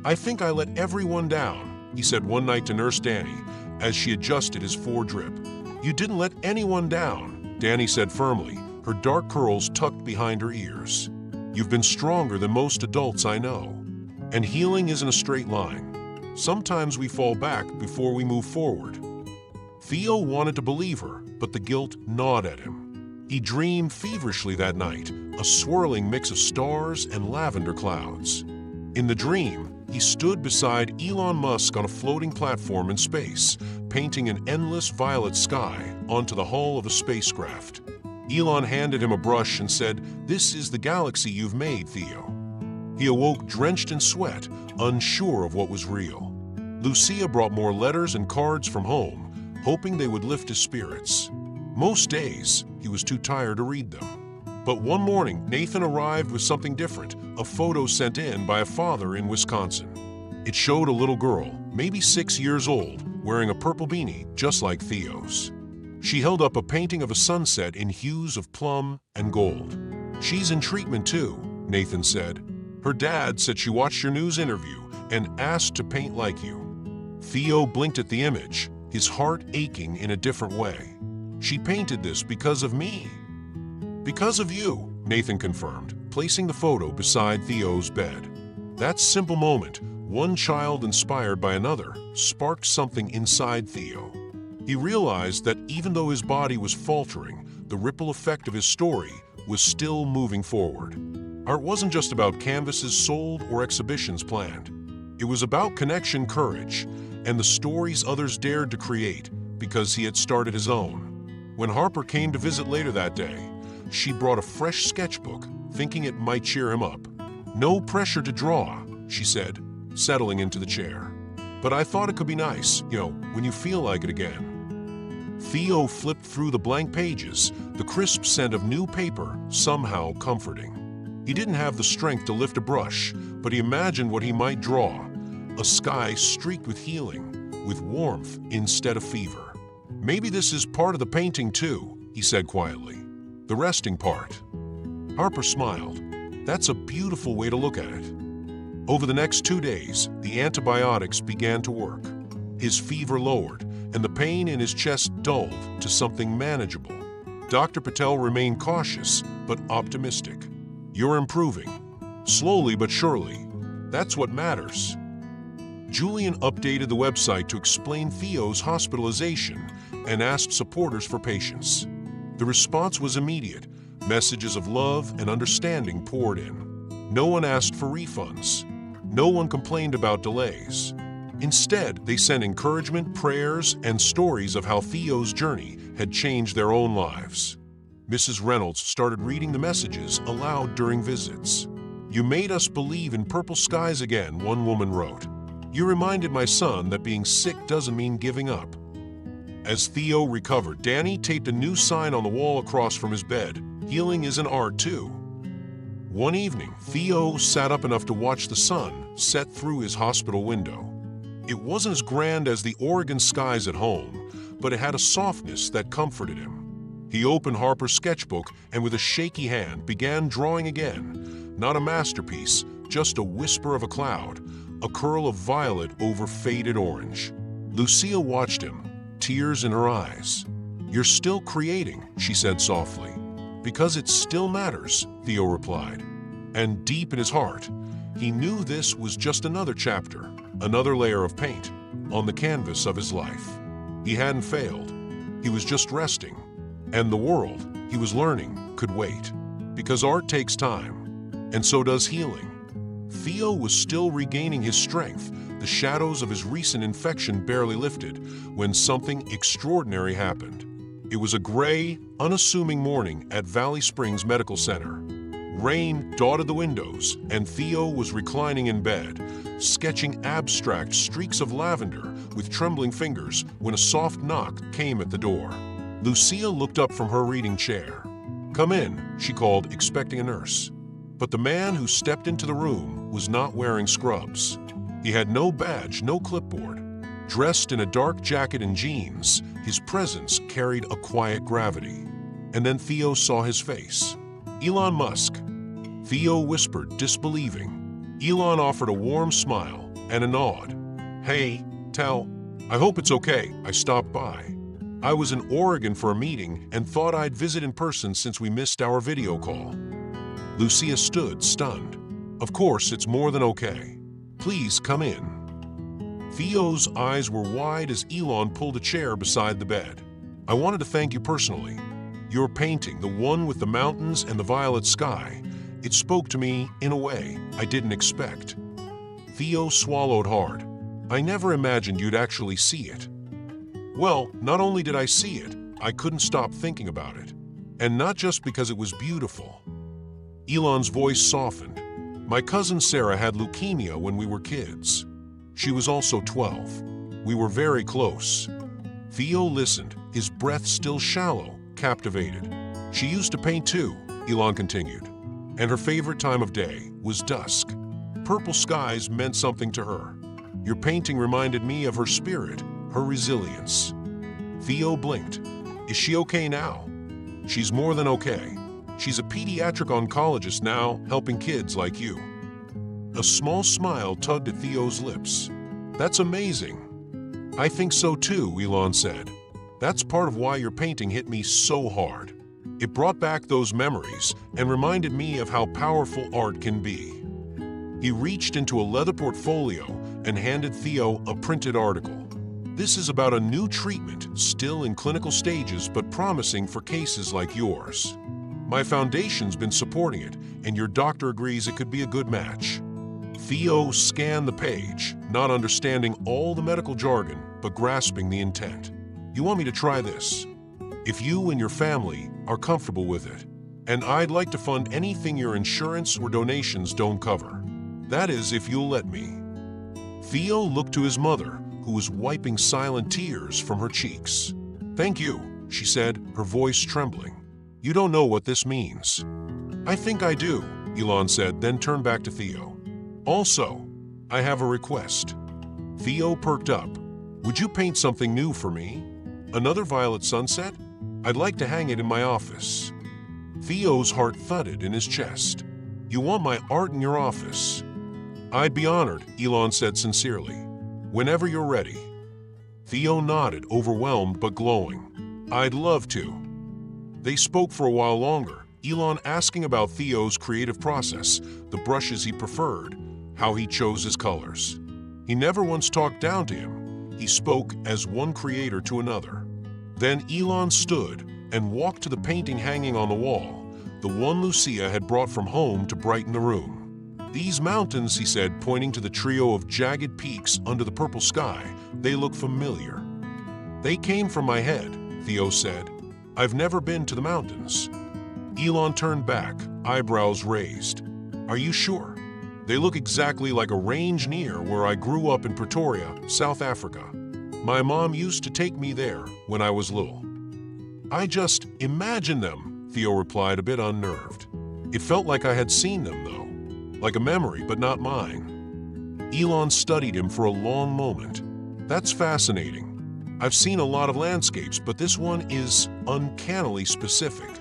"I think I let everyone down," he said one night to Nurse Danny as she adjusted his foredrip. "You didn't let anyone down," Danny said firmly, her dark curls tucked behind her ears. "You've been stronger than most adults I know. And healing isn't a straight line. Sometimes we fall back before we move forward." Theo wanted to believe her, but the guilt gnawed at him. He dreamed feverishly that night, a swirling mix of stars and lavender clouds. In the dream, he stood beside Elon Musk on a floating platform in space, painting an endless violet sky onto the hull of a spacecraft. Elon handed him a brush and said, "This is the galaxy you've made, Theo." He awoke drenched in sweat, unsure of what was real. Lucia brought more letters and cards from home, hoping they would lift his spirits. Most days, he was too tired to read them. But one morning, Nathan arrived with something different, a photo sent in by a father in Wisconsin. It showed a little girl, maybe 6 years old, wearing a purple beanie just like Theo's. She held up a painting of a sunset in hues of plum and gold. "She's in treatment too," Nathan said. "Her dad said she watched your news interview and asked to paint like you." Theo blinked at the image, his heart aching in a different way. "She painted this because of me." "Because of you," Nathan confirmed, placing the photo beside Theo's bed. That simple moment, one child inspired by another, sparked something inside Theo. He realized that even though his body was faltering, the ripple effect of his story was still moving forward. Art wasn't just about canvases sold or exhibitions planned. It was about connection, courage, and the stories others dared to create because he had started his own. When Harper came to visit later that day, she brought a fresh sketchbook, thinking it might cheer him up. "No pressure to draw," she said, settling into the chair. "But I thought it could be nice, when you feel like it again." Theo flipped through the blank pages, the crisp scent of new paper somehow comforting. He didn't have the strength to lift a brush, but he imagined what he might draw. A sky streaked with healing, with warmth instead of fever. "Maybe this is part of the painting too," he said quietly. "The resting part." Harper smiled. "That's a beautiful way to look at it." Over the next 2 days, the antibiotics began to work. His fever lowered, and the pain in his chest dulled to something manageable. Dr. Patel remained cautious, but optimistic. "You're improving. Slowly but surely. That's what matters." Julian updated the website to explain Theo's hospitalization and asked supporters for patience. The response was immediate. Messages of love and understanding poured in. No one asked for refunds. No one complained about delays. Instead, they sent encouragement, prayers, and stories of how Theo's journey had changed their own lives. Mrs. Reynolds started reading the messages aloud during visits. "You made us believe in purple skies again," one woman wrote. "You reminded my son that being sick doesn't mean giving up." As Theo recovered, Danny taped a new sign on the wall across from his bed. "Healing is an art too." One evening, Theo sat up enough to watch the sun set through his hospital window. It wasn't as grand as the Oregon skies at home, but it had a softness that comforted him. He opened Harper's sketchbook and with a shaky hand began drawing again. Not a masterpiece, just a whisper of a cloud, a curl of violet over faded orange. Lucia watched him, tears in her eyes. "You're still creating," she said softly. "Because it still matters," Theo replied. And deep in his heart, he knew this was just another chapter, another layer of paint on the canvas of his life. He hadn't failed. He was just resting. And the world, he was learning, could wait. Because art takes time, and so does healing. Theo was still regaining his strength. The shadows of his recent infection barely lifted when something extraordinary happened. It was a gray, unassuming morning at Valley Springs Medical Center. Rain dotted the windows, and Theo was reclining in bed, sketching abstract streaks of lavender with trembling fingers when a soft knock came at the door. Lucia looked up from her reading chair. "Come in," she called, expecting a nurse. But the man who stepped into the room was not wearing scrubs. He had no badge, no clipboard. Dressed in a dark jacket and jeans, his presence carried a quiet gravity. And then Theo saw his face. "Elon Musk." Theo whispered, disbelieving. Elon offered a warm smile, and a nod. "Hey, Tel, I hope it's okay. I stopped by. I was in Oregon for a meeting and thought I'd visit in person since we missed our video call." Lucia stood, stunned. "Of course, it's more than okay. Please come in." Theo's eyes were wide as Elon pulled a chair beside the bed. "I wanted to thank you personally. Your painting, the one with the mountains and the violet sky, it spoke to me in a way I didn't expect." Theo swallowed hard. "I never imagined you'd actually see it." "Well, not only did I see it, I couldn't stop thinking about it. And not just because it was beautiful." Elon's voice softened. "My cousin Sarah had leukemia when we were kids. She was also 12. We were very close." Theo listened, his breath still shallow, captivated. "She used to paint too," Elon continued. "And her favorite time of day was dusk. Purple skies meant something to her. Your painting reminded me of her spirit, her resilience." Theo blinked. "Is she okay now?" "She's more than okay. She's a pediatric oncologist now, helping kids like you." A small smile tugged at Theo's lips. "That's amazing." "I think so too," Elon said. "That's part of why your painting hit me so hard. It brought back those memories and reminded me of how powerful art can be." He reached into a leather portfolio and handed Theo a printed article. "This is about a new treatment, still in clinical stages but promising for cases like yours. My foundation's been supporting it, and your doctor agrees it could be a good match." Theo scanned the page, not understanding all the medical jargon, but grasping the intent. "You want me to try this? If you and your family are comfortable with it. And I'd like to fund anything your insurance or donations don't cover. That is, if you'll let me." Theo looked to his mother, who was wiping silent tears from her cheeks. "Thank you," she said, her voice trembling. "You don't know what this means." "I think I do," Elon said, then turned back to Theo. "Also, I have a request." Theo perked up. "Would you paint something new for me? Another violet sunset? I'd like to hang it in my office." Theo's heart thudded in his chest. "You want my art in your office?" "I'd be honored," Elon said sincerely. "Whenever you're ready." Theo nodded, overwhelmed but glowing. "I'd love to." They spoke for a while longer, Elon asking about Theo's creative process, the brushes he preferred, how he chose his colors. He never once talked down to him. He spoke as one creator to another. Then Elon stood and walked to the painting hanging on the wall, the one Lucia had brought from home to brighten the room. "These mountains," he said, pointing to the trio of jagged peaks under the purple sky, "they look familiar." "They came from my head," Theo said. "I've never been to the mountains." Elon turned back, eyebrows raised. "Are you sure? They look exactly like a range near where I grew up in Pretoria, South Africa. My mom used to take me there when I was little." "I just imagine them," Theo replied, a bit unnerved. "It felt like I had seen them, though. Like a memory, but not mine." Elon studied him for a long moment. "That's fascinating. I've seen a lot of landscapes, but this one is uncannily specific."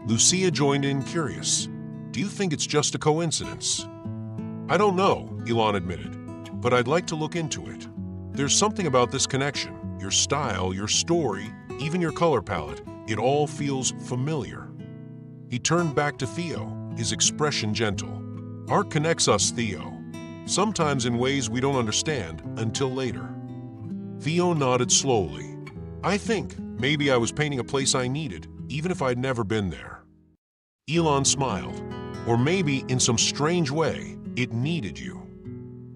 Lucia joined in, curious. "Do you think it's just a coincidence?" "I don't know," Elon admitted, "but I'd like to look into it. There's something about this connection, your style, your story, even your color palette, it all feels familiar." He turned back to Theo, his expression gentle. "Art connects us, Theo. Sometimes in ways we don't understand until later." Theo nodded slowly. "I think maybe I was painting a place I needed, even if I'd never been there." Elon smiled. "Or maybe, in some strange way, it needed you."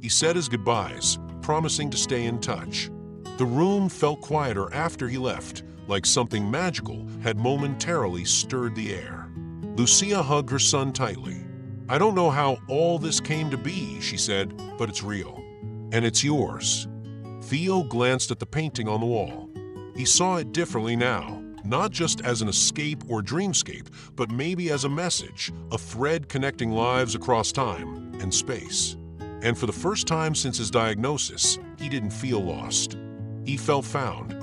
He said his goodbyes, promising to stay in touch. The room felt quieter after he left, like something magical had momentarily stirred the air. Lucia hugged her son tightly. "I don't know how all this came to be," she said, "but it's real. And it's yours." Theo glanced at the painting on the wall. He saw it differently now, not just as an escape or dreamscape, but maybe as a message, a thread connecting lives across time and space. And for the first time since his diagnosis, he didn't feel lost. He felt found.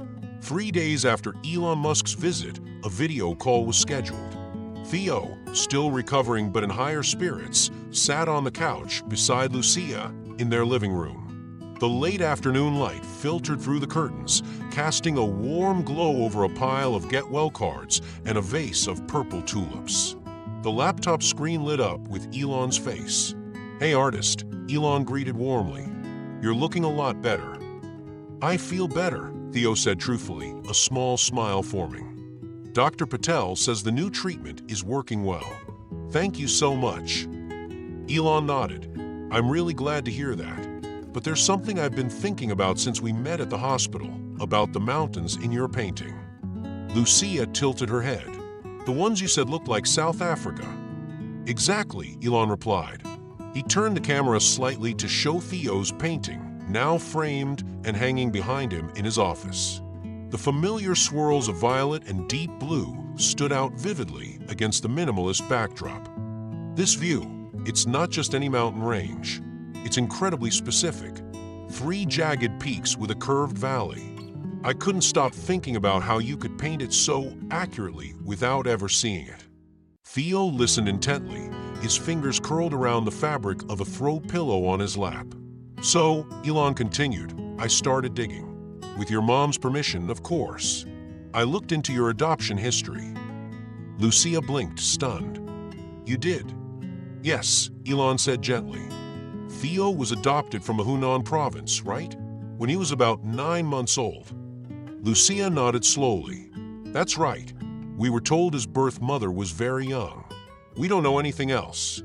3 days after Elon Musk's visit, a video call was scheduled. Theo, still recovering but in higher spirits, sat on the couch beside Lucia in their living room. The late afternoon light filtered through the curtains, casting a warm glow over a pile of get-well cards and a vase of purple tulips. The laptop screen lit up with Elon's face. "Hey, artist," Elon greeted warmly. "You're looking a lot better." "I feel better," Theo said truthfully, a small smile forming. "Dr. Patel says the new treatment is working well. Thank you so much." Elon nodded. "I'm really glad to hear that. But there's something I've been thinking about since we met at the hospital, about the mountains in your painting." Lucia tilted her head. "The ones you said looked like South Africa." "Exactly," Elon replied. He turned the camera slightly to show Theo's painting, now framed and hanging behind him in his office. The familiar swirls of violet and deep blue stood out vividly against the minimalist backdrop. "This view, it's not just any mountain range. It's incredibly specific. 3 jagged peaks with a curved valley. I couldn't stop thinking about how you could paint it so accurately without ever seeing it." Theo listened intently, his fingers curled around the fabric of a throw pillow on his lap. "So," Elon continued, "I started digging. With your mom's permission, of course. I looked into your adoption history." Lucia blinked, stunned. "You did?" "Yes," Elon said gently. "Theo was adopted from a Hunan province, right? When he was about 9 months old." Lucia nodded slowly. "That's right. We were told his birth mother was very young. We don't know anything else."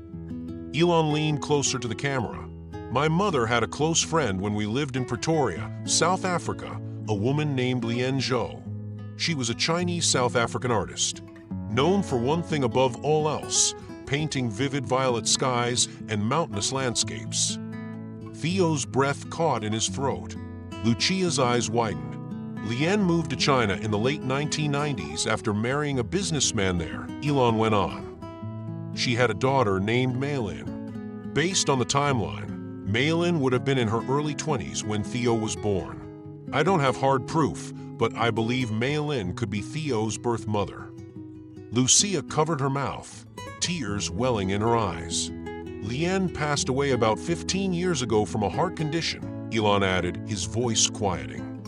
Elon leaned closer to the camera. "My mother had a close friend when we lived in Pretoria, South Africa, a woman named Lien Zhou. She was a Chinese South African artist, known for one thing above all else, painting vivid violet skies and mountainous landscapes." Theo's breath caught in his throat. Lucia's eyes widened. "Lien moved to China in the late 1990s after marrying a businessman there," Elon went on. "She had a daughter named Maylin. Based on the timeline, Maylin would have been in her early 20s when Theo was born. I don't have hard proof, but I believe Maylin could be Theo's birth mother." Lucia covered her mouth, tears welling in her eyes. "Lien passed away about 15 years ago from a heart condition," Elon added, his voice quieting.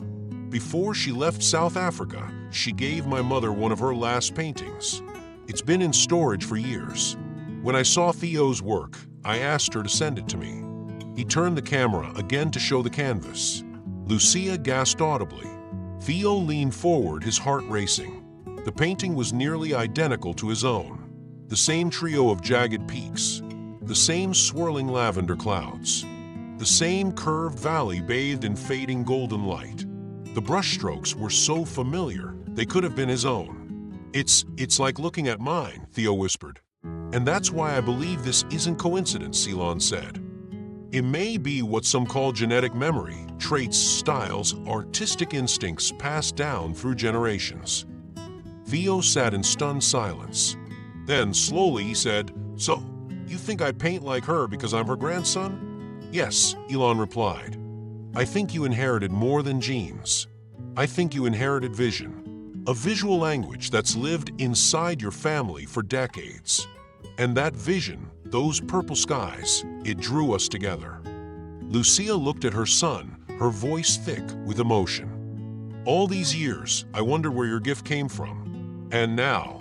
"Before she left South Africa, she gave my mother one of her last paintings. It's been in storage for years. When I saw Theo's work, I asked her to send it to me." He turned the camera again to show the canvas. Lucia gasped audibly. Theo leaned forward, his heart racing. The painting was nearly identical to his own. The same trio of jagged peaks, the same swirling lavender clouds, the same curved valley bathed in fading golden light. The brushstrokes were so familiar, they could have been his own. It's like looking at mine," Theo whispered. "And that's why I believe this isn't coincidence," Elon said. "It may be what some call genetic memory, traits, styles, artistic instincts passed down through generations." Theo sat in stunned silence. Then, slowly, he said, "So, you think I paint like her because I'm her grandson?" "Yes," Elon replied. "I think you inherited more than genes. I think you inherited vision. A visual language that's lived inside your family for decades. And that vision, those purple skies, it drew us together." Lucia looked at her son, her voice thick with emotion. "All these years, I wondered where your gift came from. And now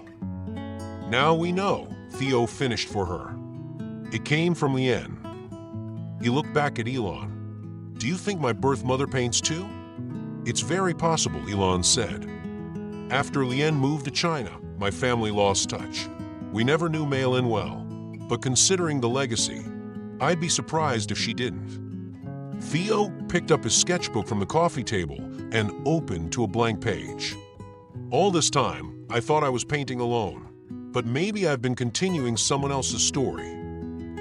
we know," Theo finished for her. "It came from Lien." He looked back at Elon. "Do you think my birth mother paints too?" "It's very possible," Elon said. "After Lien moved to China, my family lost touch. We never knew Maylin well, but considering the legacy, I'd be surprised if she didn't." Theo picked up his sketchbook from the coffee table and opened to a blank page. "All this time, I thought I was painting alone, but maybe I've been continuing someone else's story."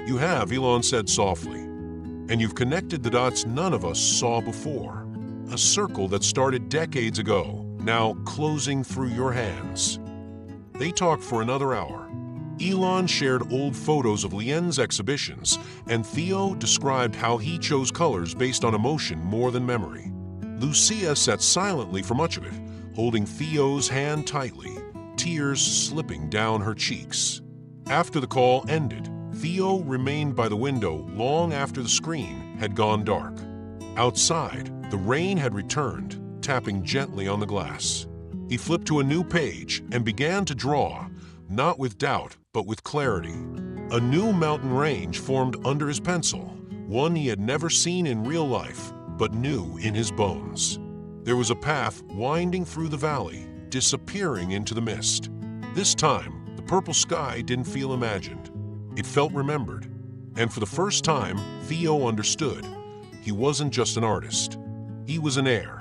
"You have," Elon said softly, "and you've connected the dots none of us saw before. A circle that started decades ago, now closing through your hands." They talked for another hour. Elon shared old photos of Lien's exhibitions, and Theo described how he chose colors based on emotion more than memory. Lucia sat silently for much of it, holding Theo's hand tightly, tears slipping down her cheeks. After the call ended, Theo remained by the window long after the screen had gone dark. Outside, the rain had returned, tapping gently on the glass. He flipped to a new page and began to draw, not with doubt, but with clarity. A new mountain range formed under his pencil, one he had never seen in real life, but knew in his bones. There was a path winding through the valley, disappearing into the mist. This time, the purple sky didn't feel imagined. It felt remembered. And for the first time, Theo understood. He wasn't just an artist. He was an heir.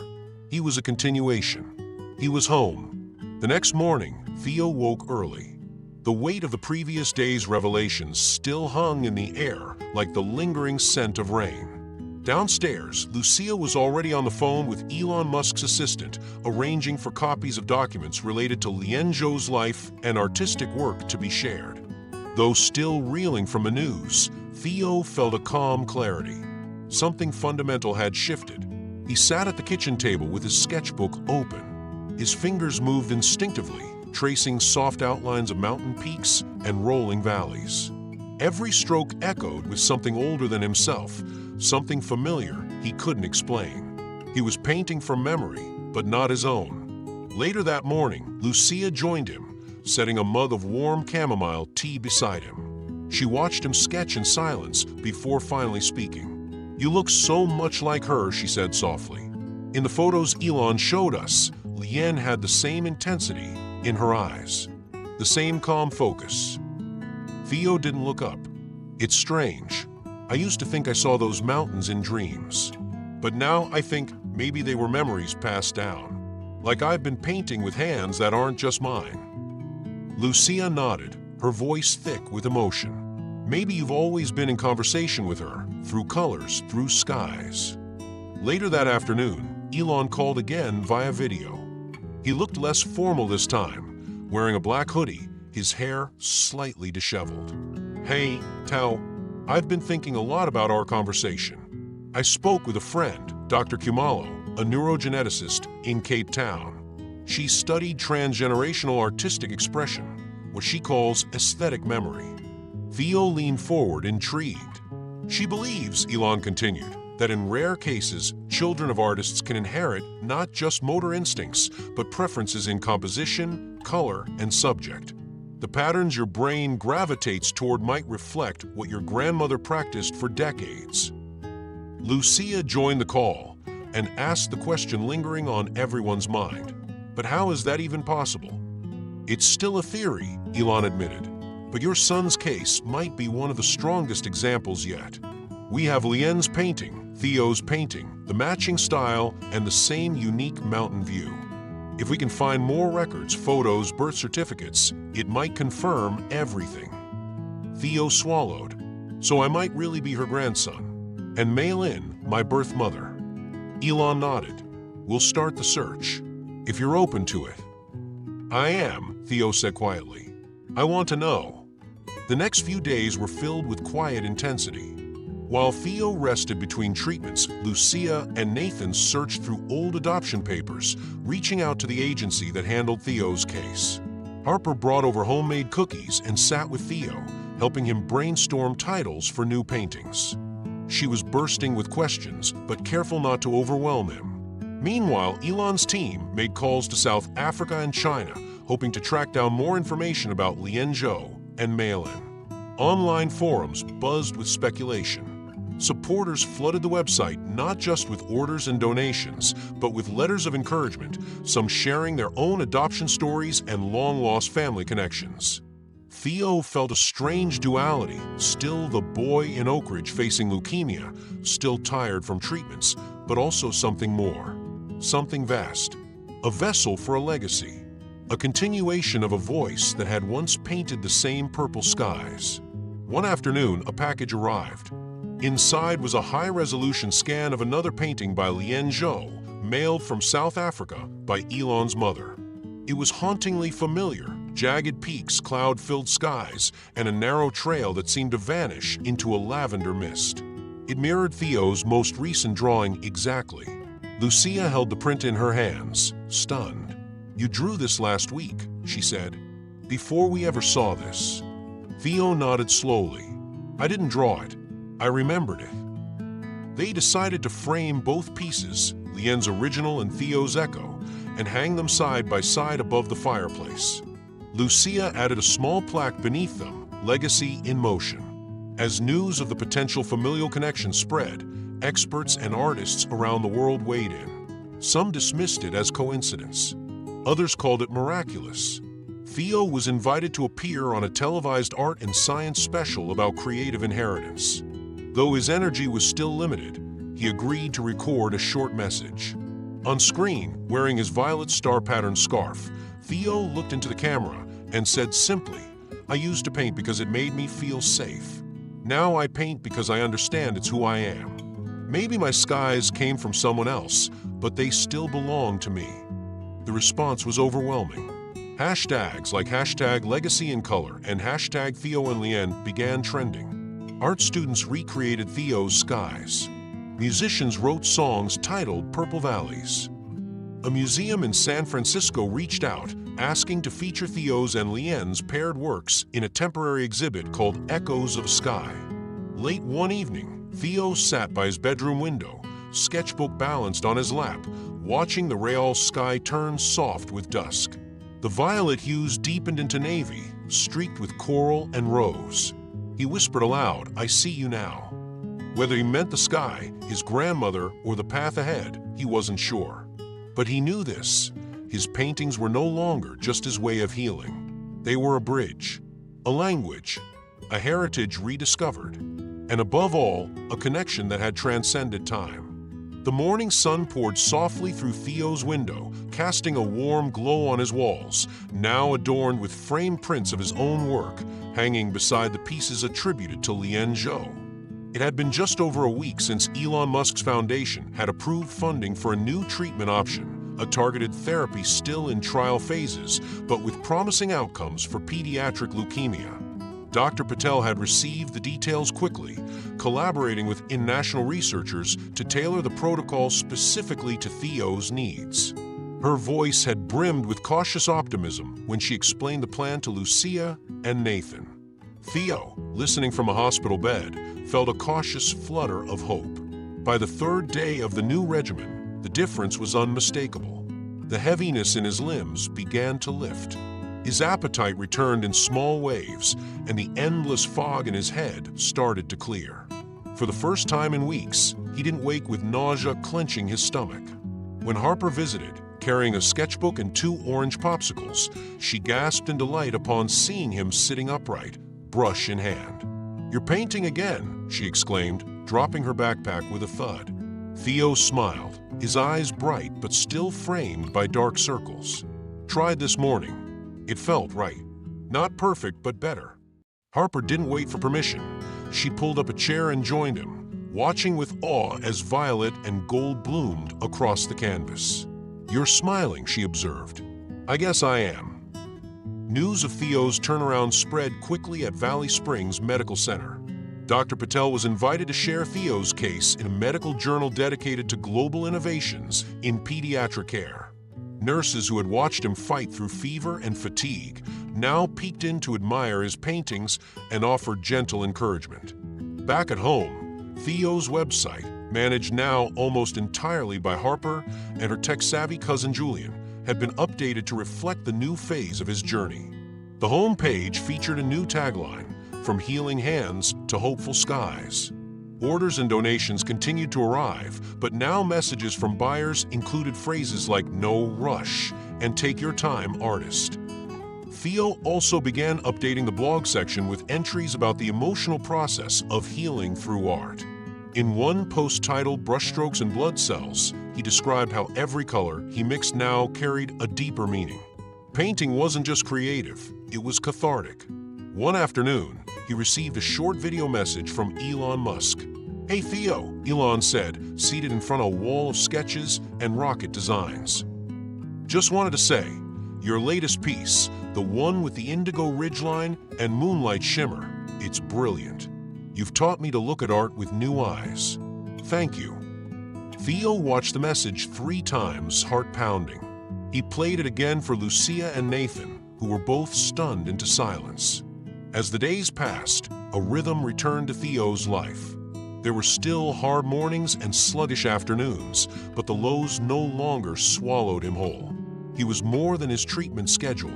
He was a continuation. He was home. The next morning, Theo woke early. The weight of the previous day's revelations still hung in the air like the lingering scent of rain. Downstairs, Lucia was already on the phone with Elon Musk's assistant, arranging for copies of documents related to Lien Zhou's life and artistic work to be shared. Though still reeling from the news, Theo felt a calm clarity. Something fundamental had shifted. He sat at the kitchen table with his sketchbook open. His fingers moved instinctively, tracing soft outlines of mountain peaks and rolling valleys. Every stroke echoed with something older than himself, something familiar he couldn't explain. He was painting from memory, but not his own. Later that morning, Lucia joined him, setting a mug of warm chamomile tea beside him. She watched him sketch in silence before finally speaking. "You look so much like her," she said softly. "In the photos Elon showed us, Lien had the same intensity in her eyes, the same calm focus." Theo didn't look up. "It's strange. I used to think I saw those mountains in dreams. But now I think maybe they were memories passed down. Like I've been painting with hands that aren't just mine." Lucia nodded, her voice thick with emotion. "Maybe you've always been in conversation with her, through colors, through skies." Later that afternoon, Elon called again via video. He looked less formal this time, wearing a black hoodie, his hair slightly disheveled. "Hey, Theo. I've been thinking a lot about our conversation. I spoke with a friend, Dr. Chemo, a neurogeneticist in Cape Town. She studied transgenerational artistic expression, what she calls aesthetic memory." Theo leaned forward, intrigued. "She believes," Elon continued, "that in rare cases, children of artists can inherit not just motor instincts, but preferences in composition, color, and subject. The patterns your brain gravitates toward might reflect what your grandmother practiced for decades." Lucia joined the call and asked the question lingering on everyone's mind. "But how is that even possible?" "It's still a theory," Elon admitted, "but your son's case might be one of the strongest examples yet. We have Lien's painting, Theo's painting, the matching style, and the same unique mountain view. If we can find more records, photos, birth certificates, it might confirm everything." Theo swallowed. "So I might really be her grandson, and mail in my birth mother." Elon nodded. "We'll start the search, if you're open to it." "I am," Theo said quietly. "I want to know." The next few days were filled with quiet intensity. While Theo rested between treatments, Lucia and Nathan searched through old adoption papers, reaching out to the agency that handled Theo's case. Harper brought over homemade cookies and sat with Theo, helping him brainstorm titles for new paintings. She was bursting with questions, but careful not to overwhelm him. Meanwhile, Elon's team made calls to South Africa and China, hoping to track down more information about Lien Zhou and mail-in. Online forums buzzed with speculation. Supporters flooded the website not just with orders and donations, but with letters of encouragement, some sharing their own adoption stories and long-lost family connections. Theo felt a strange duality, still the boy in Oak Ridge facing leukemia, still tired from treatments, but also something more, something vast, a vessel for a legacy, a continuation of a voice that had once painted the same purple skies. One afternoon, a package arrived. Inside was a high-resolution scan of another painting by Lien Zhou, mailed from South Africa by Elon's mother. It was hauntingly familiar, jagged peaks, cloud-filled skies, and a narrow trail that seemed to vanish into a lavender mist. It mirrored Theo's most recent drawing exactly. Lucia held the print in her hands, stunned. "You drew this last week," she said, "before we ever saw this." Theo nodded slowly. "I didn't draw it. I remembered it." They decided to frame both pieces, Lien's original and Theo's echo, and hang them side by side above the fireplace. Lucia added a small plaque beneath them, Legacy in Motion. As news of the potential familial connection spread, experts and artists around the world weighed in. Some dismissed it as coincidence. Others called it miraculous. Theo was invited to appear on a televised art and science special about creative inheritance. Though his energy was still limited, he agreed to record a short message. On screen, wearing his violet star-patterned scarf, Theo looked into the camera and said simply, "I used to paint because it made me feel safe. Now I paint because I understand it's who I am. Maybe my skies came from someone else, but they still belong to me." The response was overwhelming. Hashtags like #LegacyInColor and #TheoandLien began trending. Art students recreated Theo's skies. Musicians wrote songs titled Purple Valleys. A museum in San Francisco reached out, asking to feature Theo's and Lien's paired works in a temporary exhibit called Echoes of Sky. Late one evening, Theo sat by his bedroom window, sketchbook balanced on his lap, watching the Real sky turn soft with dusk. The violet hues deepened into navy, streaked with coral and rose. He whispered aloud, "I see you now." Whether he meant the sky, his grandmother, or the path ahead, he wasn't sure. But he knew this. His paintings were no longer just his way of healing. They were a bridge, a language, a heritage rediscovered, and above all, a connection that had transcended time. The morning sun poured softly through Theo's window, casting a warm glow on his walls, now adorned with framed prints of his own work, hanging beside the pieces attributed to Lien Zhou. It had been just over a week since Elon Musk's foundation had approved funding for a new treatment option, a targeted therapy still in trial phases, but with promising outcomes for pediatric leukemia. Dr. Patel had received the details quickly, collaborating with international researchers to tailor the protocol specifically to Theo's needs. Her voice had brimmed with cautious optimism when she explained the plan to Lucia and Nathan. Theo, listening from a hospital bed, felt a cautious flutter of hope. By the third day of the new regimen, the difference was unmistakable. The heaviness in his limbs began to lift. His appetite returned in small waves, and the endless fog in his head started to clear. For the first time in weeks, he didn't wake with nausea clenching his stomach. When Harper visited, carrying a sketchbook and 2 orange popsicles, she gasped in delight upon seeing him sitting upright, brush in hand. "You're painting again," she exclaimed, dropping her backpack with a thud. Theo smiled, his eyes bright but still framed by dark circles. "Tried this morning. It felt right. Not perfect, but better." Harper didn't wait for permission. She pulled up a chair and joined him, watching with awe as violet and gold bloomed across the canvas. "You're smiling," she observed. "I guess I am." News of Theo's turnaround spread quickly at Valley Springs Medical Center. Dr. Patel was invited to share Theo's case in a medical journal dedicated to global innovations in pediatric care. Nurses who had watched him fight through fever and fatigue now peeked in to admire his paintings and offered gentle encouragement. Back at home, Theo's website, managed now almost entirely by Harper and her tech-savvy cousin Julian, had been updated to reflect the new phase of his journey. The home page featured a new tagline, "From healing hands to hopeful skies." Orders and donations continued to arrive, but now messages from buyers included phrases like "no rush" and "take your time, artist." Theo also began updating the blog section with entries about the emotional process of healing through art. In one post titled "Brushstrokes and Blood Cells," he described how every color he mixed now carried a deeper meaning. Painting wasn't just creative, it was cathartic. One afternoon, he received a short video message from Elon Musk. "Hey Theo," Elon said, seated in front of a wall of sketches and rocket designs. "Just wanted to say, your latest piece, the one with the indigo ridgeline and moonlight shimmer, it's brilliant. You've taught me to look at art with new eyes. Thank you." Theo watched the message 3 times, heart pounding. He played it again for Lucia and Nathan, who were both stunned into silence. As the days passed, a rhythm returned to Theo's life. There were still hard mornings and sluggish afternoons, but the lows no longer swallowed him whole. He was more than his treatment schedule.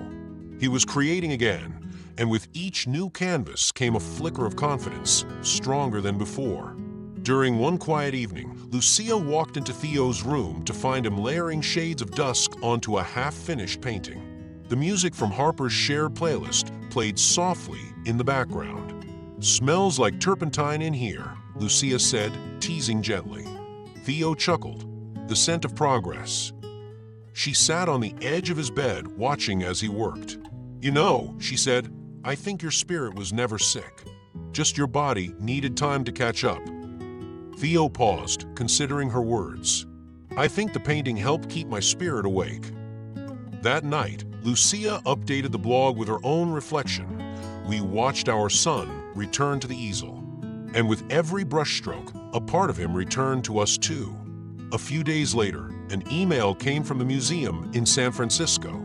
He was creating again, and with each new canvas came a flicker of confidence, stronger than before. During one quiet evening, Lucia walked into Theo's room to find him layering shades of dusk onto a half-finished painting. The music from Harper's shared playlist played softly in the background. "Smells like turpentine in here," Lucia said, teasing gently. Theo chuckled. The scent of progress. She sat on the edge of his bed, watching as he worked. "You know," she said, "I think your spirit was never sick. Just your body needed time to catch up." Theo paused, considering her words. "I think the painting helped keep my spirit awake." That night, Lucia updated the blog with her own reflection. "We watched our son return to the easel. And with every brushstroke, a part of him returned to us too." A few days later, an email came from the museum in San Francisco.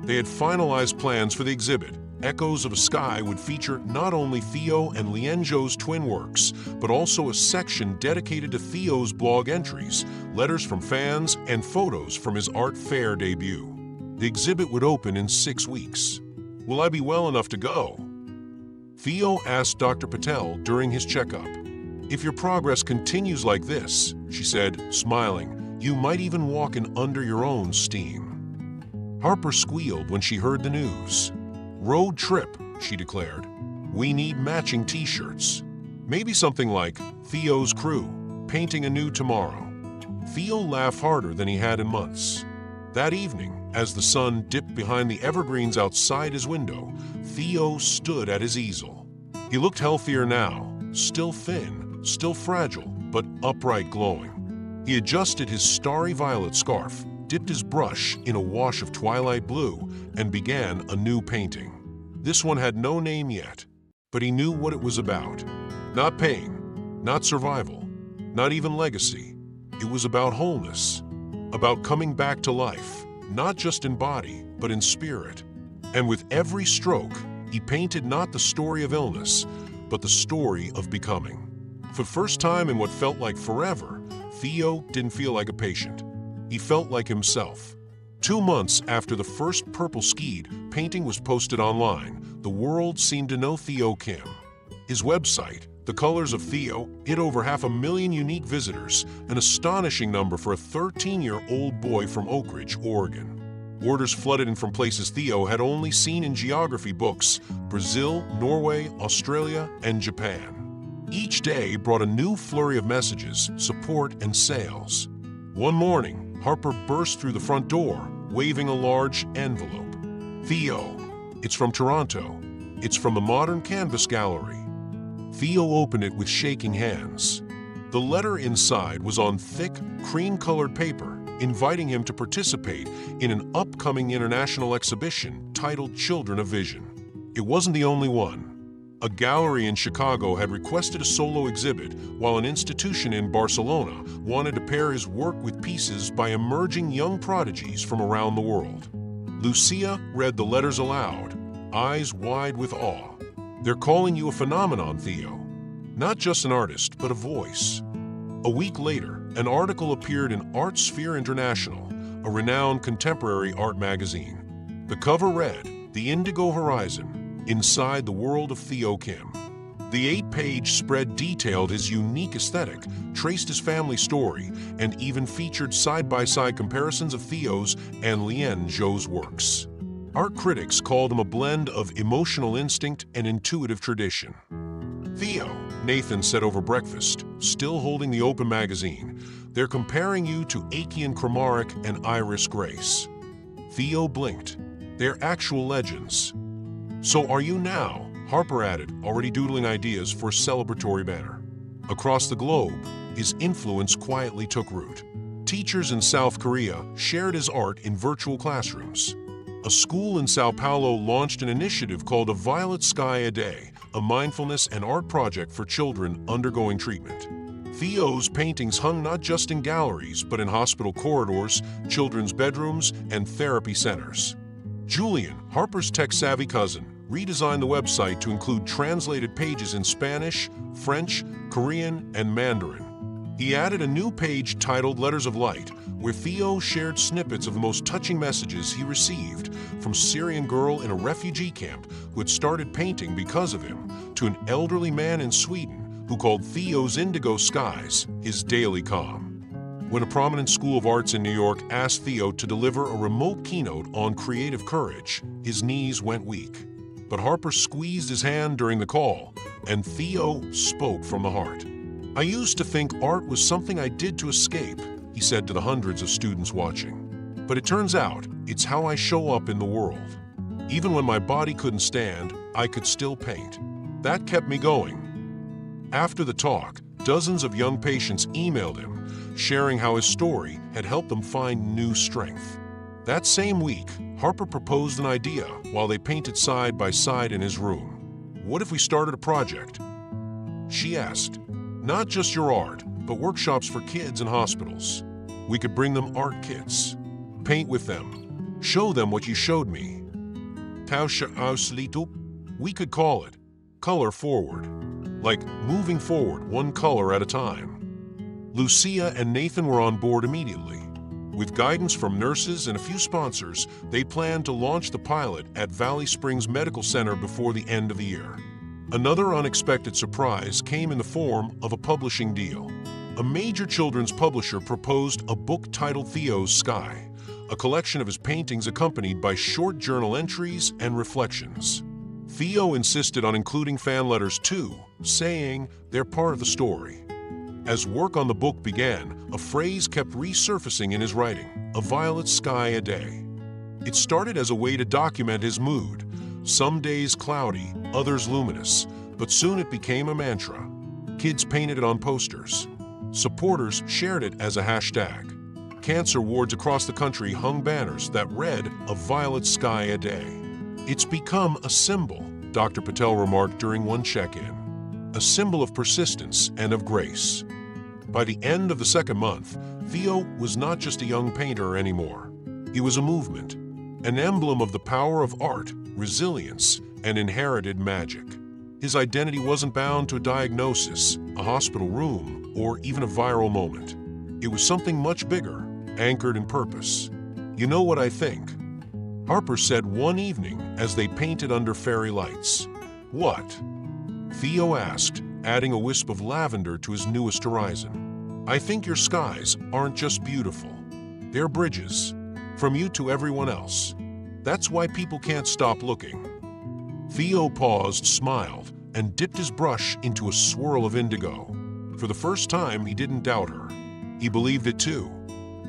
They had finalized plans for the exhibit. Echoes of a Sky would feature not only Theo and Lienjo's twin works, but also a section dedicated to Theo's blog entries, letters from fans, and photos from his art fair debut. The exhibit would open in 6 weeks. "Will I be well enough to go?" Theo asked Dr. Patel during his checkup. "If your progress continues like this," she said, smiling, "you might even walk in under your own steam." Harper squealed when she heard the news. "Road trip," she declared. "We need matching t-shirts. Maybe something like Theo's Crew, painting anew tomorrow." Theo laughed harder than he had in months. That evening, as the sun dipped behind the evergreens outside his window, Theo stood at his easel. He looked healthier now, still thin, still fragile, but upright glowing. He adjusted his starry violet scarf, dipped his brush in a wash of twilight blue, and began a new painting. This one had no name yet, but he knew what it was about. Not pain, not survival, not even legacy. It was about wholeness, about coming back to life, not just in body, but in spirit. And with every stroke, he painted not the story of illness, but the story of becoming. For the first time in what felt like forever, Theo didn't feel like a patient. He felt like himself. 2 months after the first purple skied painting was posted online, the world seemed to know Theo Kim. His website, The Colors of Theo, hit over 500,000 unique visitors, an astonishing number for a 13-year-old boy from Oak Ridge, Oregon. Orders flooded in from places Theo had only seen in geography books: Brazil, Norway, Australia, and Japan. Each day brought a new flurry of messages, support, and sales. One morning, Harper burst through the front door, waving a large envelope. "Theo, it's from Toronto. It's from the Modern Canvas Gallery." Theo opened it with shaking hands. The letter inside was on thick, cream-colored paper, inviting him to participate in an upcoming international exhibition titled Children of Vision. It wasn't the only one. A gallery in Chicago had requested a solo exhibit, while an institution in Barcelona wanted to pair his work with pieces by emerging young prodigies from around the world. Lucia read the letters aloud, eyes wide with awe. "They're calling you a phenomenon, Theo. Not just an artist, but a voice." A week later, an article appeared in Art Sphere International, a renowned contemporary art magazine. The cover read, "The Indigo Horizon, Inside the World of Theo Kim." The 8-page spread detailed his unique aesthetic, traced his family story, and even featured side-by-side comparisons of Theo's and Lienjo's works. Art critics called him a blend of emotional instinct and intuitive tradition. "Theo," Nathan said over breakfast, still holding the open magazine, "they're comparing you to Achaean Kramaric and Iris Grace." Theo blinked. "They're actual legends." "So are you now," Harper added, already doodling ideas for a celebratory banner. Across the globe, his influence quietly took root. Teachers in South Korea shared his art in virtual classrooms. A school in Sao Paulo launched an initiative called A Violet Sky a Day, a mindfulness and art project for children undergoing treatment. Theo's paintings hung not just in galleries, but in hospital corridors, children's bedrooms, and therapy centers. Julian, Harper's tech-savvy cousin, redesigned the website to include translated pages in Spanish, French, Korean, and Mandarin. He added a new page titled Letters of Light, where Theo shared snippets of the most touching messages he received, from a Syrian girl in a refugee camp who had started painting because of him, to an elderly man in Sweden who called Theo's indigo skies his daily calm. When a prominent school of arts in New York asked Theo to deliver a remote keynote on creative courage, his knees went weak. But Harper squeezed his hand during the call, and Theo spoke from the heart. "I used to think art was something I did to escape," he said to the hundreds of students watching. "But it turns out it's how I show up in the world. Even when my body couldn't stand, I could still paint. That kept me going." After the talk, dozens of young patients emailed him, sharing how his story had helped them find new strength. That same week, Harper proposed an idea while they painted side by side in his room. "What if we started a project?" She asked. "Not just your art, but workshops for kids in hospitals. We could bring them art kits. Paint with them. Show them what you showed me. We could call it Color Forward. Like moving forward one color at a time." Lucia and Nathan were on board immediately. With guidance from nurses and a few sponsors, they planned to launch the pilot at Valley Springs Medical Center before the end of the year. Another unexpected surprise came in the form of a publishing deal. A major children's publisher proposed a book titled Theo's Sky, a collection of his paintings accompanied by short journal entries and reflections. Theo insisted on including fan letters too, saying they're part of the story. As work on the book began, a phrase kept resurfacing in his writing: "A violet sky a day." It started as a way to document his mood, some days cloudy, others luminous, but soon it became a mantra. Kids painted it on posters. Supporters shared it as a hashtag. Cancer wards across the country hung banners that read, "A violet sky a day." "It's become a symbol," Dr. Patel remarked during one check-in. "A symbol of persistence and of grace." By the end of the second month, Theo was not just a young painter anymore. He was a movement, an emblem of the power of art, resilience, and inherited magic. His identity wasn't bound to a diagnosis, a hospital room, or even a viral moment. It was something much bigger, anchored in purpose. "You know what I think?" Harper said one evening as they painted under fairy lights. "What?" Theo asked, adding a wisp of lavender to his newest horizon. "I think your skies aren't just beautiful. They're bridges, from you to everyone else. That's why people can't stop looking." Theo paused, smiled, and dipped his brush into a swirl of indigo. For the first time, he didn't doubt her. He believed it too.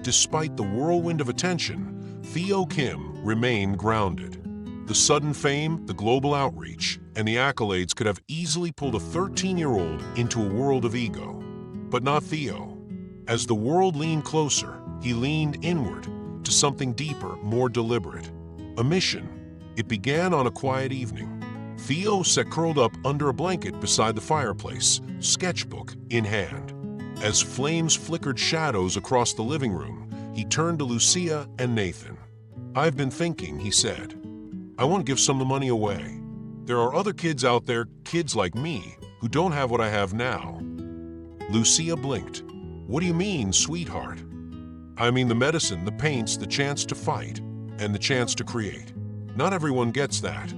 Despite the whirlwind of attention, Theo Kim remained grounded. The sudden fame, the global outreach, and the accolades could have easily pulled a 13-year-old into a world of ego. But not Theo. As the world leaned closer, he leaned inward to something deeper, more deliberate. A mission. It began on a quiet evening. Theo sat curled up under a blanket beside the fireplace, sketchbook in hand. As flames flickered shadows across the living room, he turned to Lucia and Nathan. "I've been thinking," he said. "I want to give some of the money away. There are other kids out there, kids like me, who don't have what I have now." Lucia blinked. "What do you mean, sweetheart?" "I mean the medicine, the paints, the chance to fight, and the chance to create. Not everyone gets that."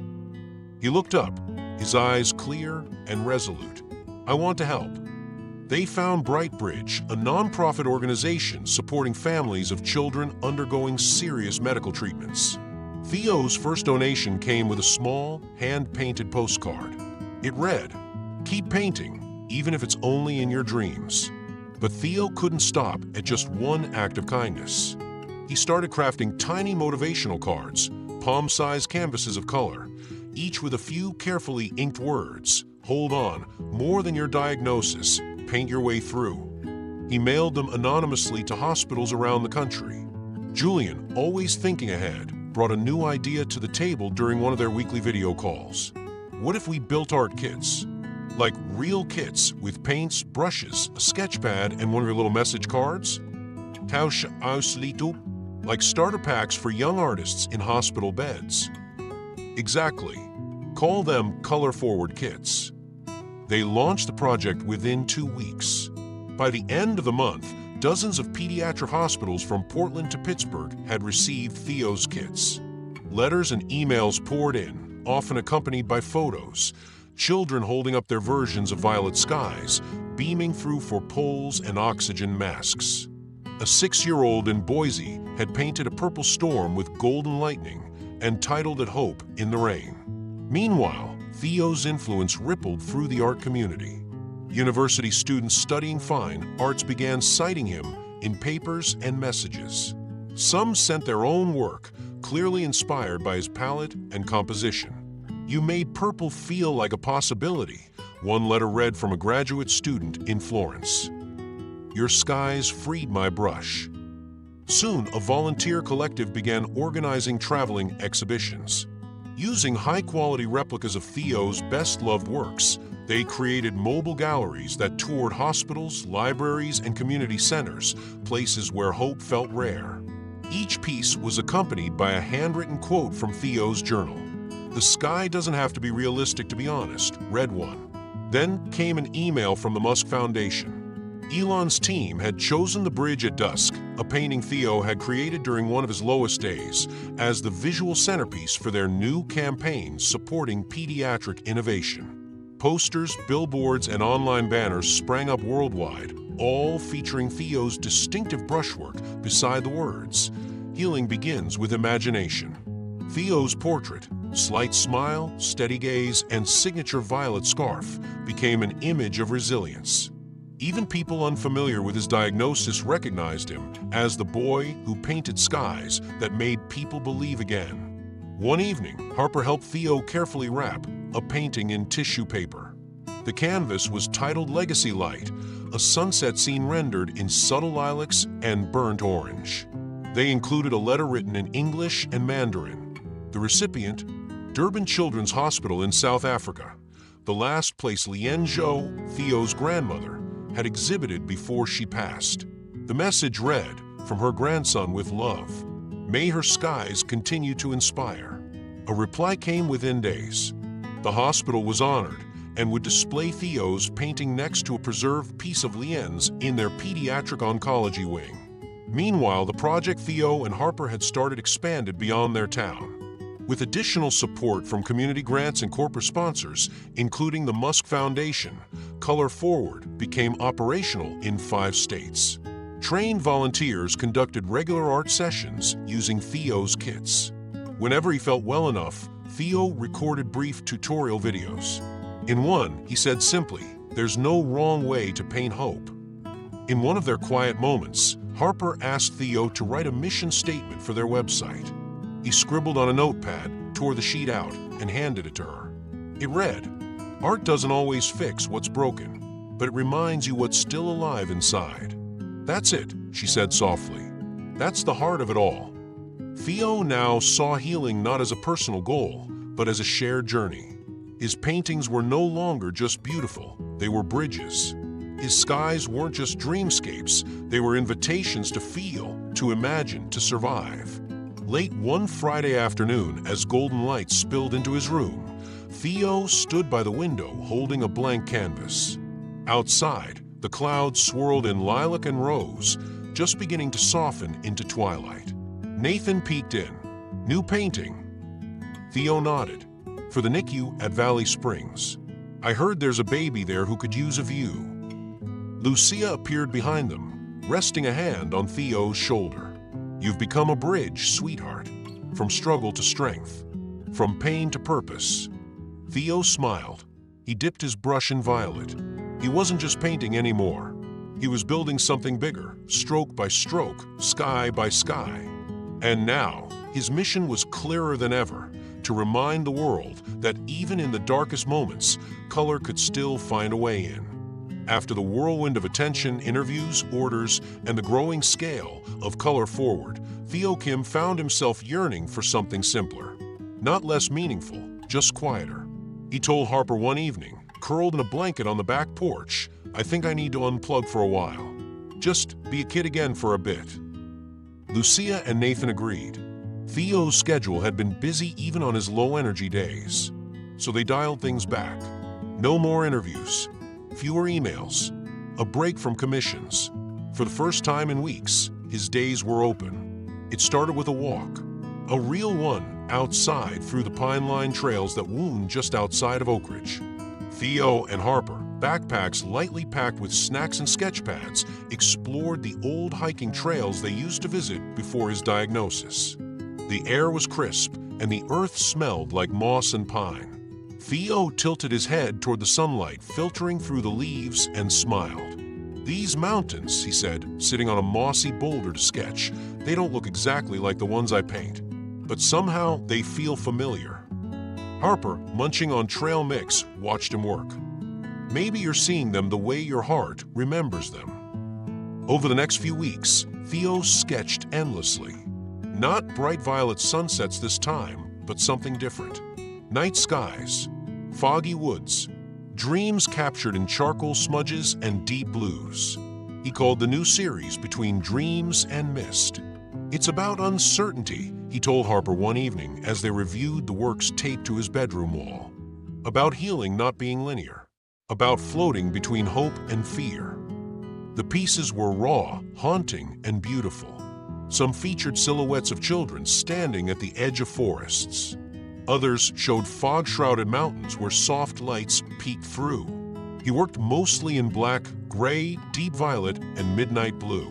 He looked up, his eyes clear and resolute. "I want to help." They found Brightbridge, a nonprofit organization supporting families of children undergoing serious medical treatments. Theo's first donation came with a small, hand-painted postcard. It read, "Keep painting, even if it's only in your dreams." But Theo couldn't stop at just one act of kindness. He started crafting tiny motivational cards, palm-sized canvases of color, each with a few carefully inked words. "Hold on, more than your diagnosis, paint your way through." He mailed them anonymously to hospitals around the country. Julian, always thinking ahead, brought a new idea to the table during one of their weekly video calls. "What if we built art kits? Like real kits with paints, brushes, a sketch pad, and one of your little message cards? Like starter packs for young artists in hospital beds." Exactly. Call them Color Forward kits. They launched the project within 2 weeks. By the end of the month, dozens of pediatric hospitals from Portland to Pittsburgh had received Theo's kits. Letters and emails poured in, often accompanied by photos. Children holding up their versions of violet skies, beaming through for poles and oxygen masks. A 6-year-old in Boise had painted a purple storm with golden lightning and titled it Hope in the Rain. Meanwhile, Theo's influence rippled through the art community. University students studying fine arts began citing him in papers and messages. Some sent their own work, clearly inspired by his palette and composition. "You made purple feel like a possibility," one letter read from a graduate student in Florence. "Your skies freed my brush." Soon, a volunteer collective began organizing traveling exhibitions. Using high-quality replicas of Theo's best-loved works, they created mobile galleries that toured hospitals, libraries, and community centers, places where hope felt rare. Each piece was accompanied by a handwritten quote from Theo's journal. "The sky doesn't have to be realistic to be honest," read one. Then came an email from the Musk Foundation. Elon's team had chosen The Bridge at Dusk, a painting Theo had created during one of his lowest days, as the visual centerpiece for their new campaign supporting pediatric innovation. Posters, billboards, and online banners sprang up worldwide, all featuring Theo's distinctive brushwork beside the words, "Healing begins with imagination." Theo's portrait, slight smile, steady gaze, and signature violet scarf became an image of resilience. Even people unfamiliar with his diagnosis recognized him as the boy who painted skies that made people believe again. One evening, Harper helped Theo carefully wrap a painting in tissue paper. The canvas was titled Legacy Light, a sunset scene rendered in subtle lilacs and burnt orange. They included a letter written in English and Mandarin. The recipient, Durban Children's Hospital in South Africa, the last place Lien Zhou, Theo's grandmother, had exhibited before she passed. The message read, from her grandson with love, "May her skies continue to inspire." A reply came within days. The hospital was honored and would display Theo's painting next to a preserved piece of Lien's in their pediatric oncology wing. Meanwhile, the project Theo and Harper had started expanded beyond their town. With additional support from community grants and corporate sponsors, including the Musk Foundation, Color Forward became operational in 5 states. Trained volunteers conducted regular art sessions using Theo's kits. Whenever he felt well enough, Theo recorded brief tutorial videos. In one, he said simply, "There's no wrong way to paint hope." In one of their quiet moments, Harper asked Theo to write a mission statement for their website. He scribbled on a notepad, tore the sheet out, and handed it to her. It read, "Art doesn't always fix what's broken, but it reminds you what's still alive inside." "That's it," she said softly. "That's the heart of it all." Theo now saw healing not as a personal goal, but as a shared journey. His paintings were no longer just beautiful, they were bridges. His skies weren't just dreamscapes, they were invitations to feel, to imagine, to survive. Late one Friday afternoon, as golden light spilled into his room, Theo stood by the window holding a blank canvas. Outside, the clouds swirled in lilac and rose, just beginning to soften into twilight. Nathan peeked in. "New painting?" Theo nodded. "For the NICU at Valley Springs. I heard there's a baby there who could use a view." Lucia appeared behind them, resting a hand on Theo's shoulder. "You've become a bridge, sweetheart. From struggle to strength. From pain to purpose." Theo smiled. He dipped his brush in violet. He wasn't just painting anymore. He was building something bigger, stroke by stroke, sky by sky. And now, his mission was clearer than ever, to remind the world that even in the darkest moments, color could still find a way in. After the whirlwind of attention, interviews, orders, and the growing scale of Color Forward, Theo Kim found himself yearning for something simpler. Not less meaningful, just quieter. He told Harper one evening, curled in a blanket on the back porch, "I think I need to unplug for a while. Just be a kid again for a bit." Lucia and Nathan agreed. Theo's schedule had been busy even on his low-energy days. So they dialed things back. No more interviews, fewer emails, a break from commissions. For the first time in weeks, his days were open. It started with a walk, a real one, outside through the pine-lined trails that wound just outside of Oak Ridge. Theo and Harper, backpacks lightly packed with snacks and sketch pads, explored the old hiking trails they used to visit before his diagnosis. The air was crisp, and the earth smelled like moss and pine. Theo tilted his head toward the sunlight filtering through the leaves and smiled. "These mountains," he said, sitting on a mossy boulder to sketch, "they don't look exactly like the ones I paint, but somehow they feel familiar." Harper, munching on trail mix, watched him work. "Maybe you're seeing them the way your heart remembers them." Over the next few weeks, Theo sketched endlessly. Not bright violet sunsets this time, but something different. Night skies, foggy woods, dreams captured in charcoal smudges and deep blues. He called the new series Between Dreams and Mist. "It's about uncertainty," he told Harper one evening as they reviewed the works taped to his bedroom wall. "About healing not being linear. About floating between hope and fear." The pieces were raw, haunting, and beautiful. Some featured silhouettes of children standing at the edge of forests. Others showed fog-shrouded mountains where soft lights peeked through. He worked mostly in black, gray, deep violet, and midnight blue.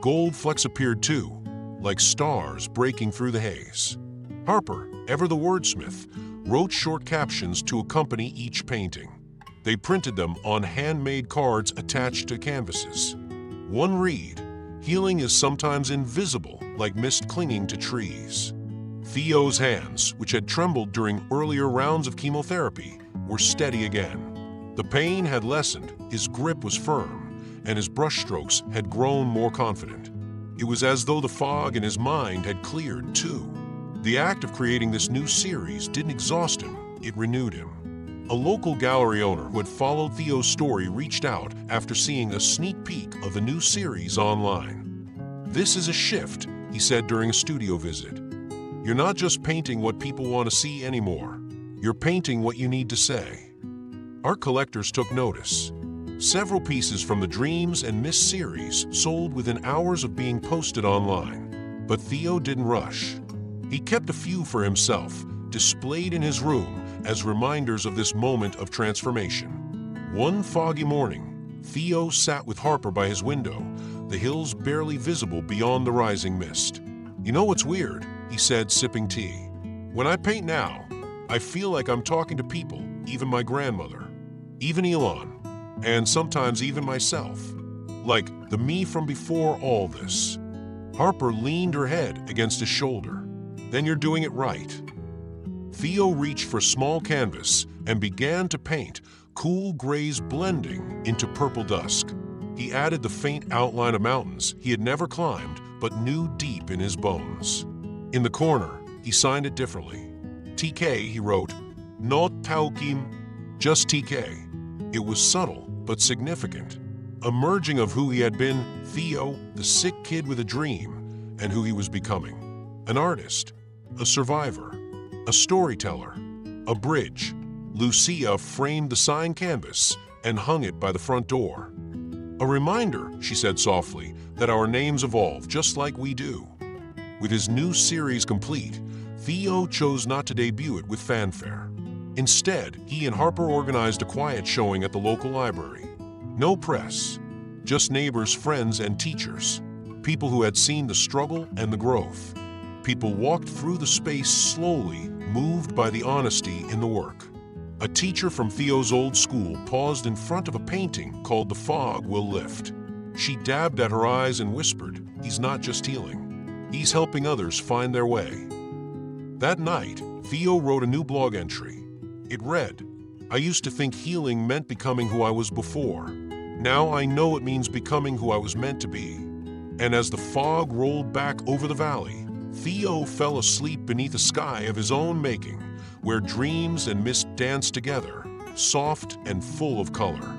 Gold flecks appeared too, like stars breaking through the haze. Harper, ever the wordsmith, wrote short captions to accompany each painting. They printed them on handmade cards attached to canvases. One read, "Healing is sometimes invisible, like mist clinging to trees." Theo's hands, which had trembled during earlier rounds of chemotherapy, were steady again. The pain had lessened, his grip was firm, and his brushstrokes had grown more confident. It was as though the fog in his mind had cleared too. The act of creating this new series didn't exhaust him, it renewed him. A local gallery owner who had followed Theo's story reached out after seeing a sneak peek of the new series online. "This is a shift," he said during a studio visit. "You're not just painting what people want to see anymore. You're painting what you need to say." Art collectors took notice. Several pieces from the Dreams and Mist series sold within hours of being posted online. But Theo didn't rush. He kept a few for himself, displayed in his room as reminders of this moment of transformation. One foggy morning, Theo sat with Harper by his window, the hills barely visible beyond the rising mist. "You know what's weird?" he said, sipping tea. "When I paint now, I feel like I'm talking to people, even my grandmother, even Elon, and sometimes even myself. Like the me from before all this." Harper leaned her head against his shoulder. "Then you're doing it right." Theo reached for a small canvas and began to paint, cool grays blending into purple dusk. He added the faint outline of mountains he had never climbed but knew deep in his bones. In the corner, he signed it differently. "TK," he wrote, "not Theo Kim, just TK." It was subtle but significant, a merging of who he had been, Theo, the sick kid with a dream, and who he was becoming. An artist, a survivor, a storyteller, a bridge. Lucia framed the signed canvas and hung it by the front door. "A reminder," she said softly, "that our names evolve just like we do." With his new series complete, Theo chose not to debut it with fanfare. Instead, he and Harper organized a quiet showing at the local library. No press, just neighbors, friends, and teachers. People who had seen the struggle and the growth. People walked through the space slowly, moved by the honesty in the work. A teacher from Theo's old school paused in front of a painting called "The Fog Will Lift." She dabbed at her eyes and whispered, "He's not just healing. He's helping others find their way." That night, Theo wrote a new blog entry. It read, "I used to think healing meant becoming who I was before. Now I know it means becoming who I was meant to be." And as the fog rolled back over the valley, Theo fell asleep beneath a sky of his own making, where dreams and mist danced together, soft and full of color.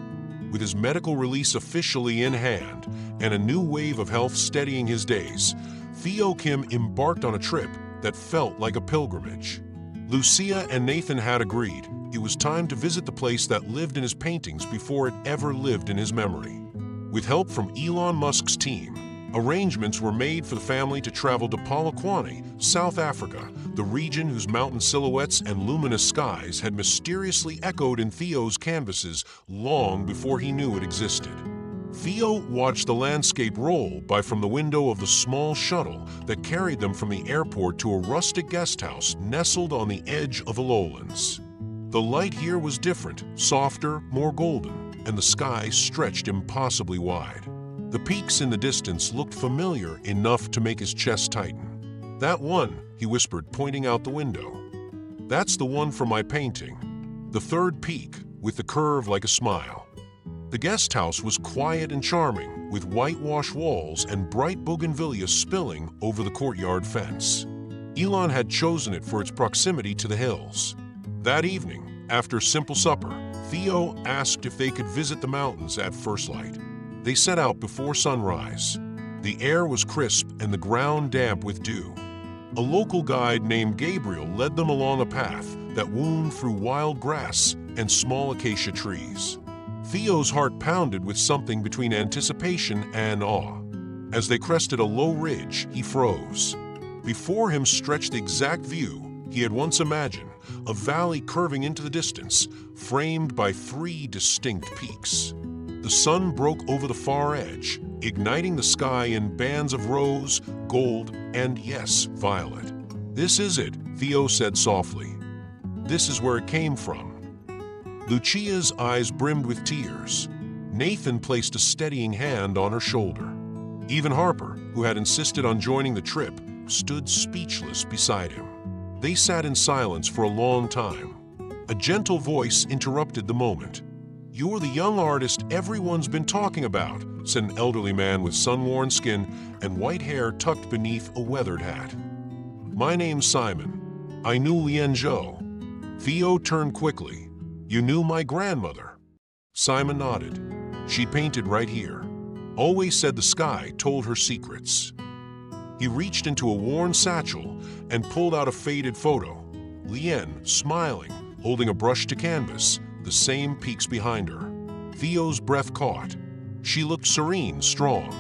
With his medical release officially in hand and a new wave of health steadying his days, Theo Kim embarked on a trip that felt like a pilgrimage. Lucia and Nathan had agreed It was time to visit the place that lived in his paintings before it ever lived in his memory. With help from Elon Musk's team, arrangements were made for the family to travel to Polokwane, South Africa, the region whose mountain silhouettes and luminous skies had mysteriously echoed in Theo's canvases long before he knew it existed. Theo watched the landscape roll by from the window of the small shuttle that carried them from the airport to a rustic guest house nestled on the edge of the lowlands. The light here was different, softer, more golden, and the sky stretched impossibly wide. The peaks in the distance looked familiar enough to make his chest tighten. "That one," he whispered, pointing out the window. "That's the one from my painting. The third peak, with the curve like a smile." The guest house was quiet and charming, with whitewashed walls and bright bougainvillea spilling over the courtyard fence. Elon had chosen it for its proximity to the hills. That evening, after simple supper, Theo asked if they could visit the mountains at first light. They set out before sunrise. The air was crisp and the ground damp with dew. A local guide named Gabriel led them along a path that wound through wild grass and small acacia trees. Theo's heart pounded with something between anticipation and awe. As they crested a low ridge, he froze. Before him stretched the exact view he had once imagined, a valley curving into the distance, framed by 3 distinct peaks. The sun broke over the far edge, igniting the sky in bands of rose, gold, and yes, violet. "This is it," Theo said softly. "This is where it came from." Lucia's eyes brimmed with tears. Nathan placed a steadying hand on her shoulder. Even Harper, who had insisted on joining the trip, stood speechless beside him. They sat in silence for a long time. A gentle voice interrupted the moment. "You're the young artist everyone's been talking about," said an elderly man with sun-worn skin and white hair tucked beneath a weathered hat. "My name's Simon. I knew Lien Zhou." Theo turned quickly. "You knew my grandmother?" Simon nodded. "She painted right here. Always said the sky told her secrets." He reached into a worn satchel and pulled out a faded photo. Lien, smiling, holding a brush to canvas, the same peaks behind her. Theo's breath caught. She looked serene, strong.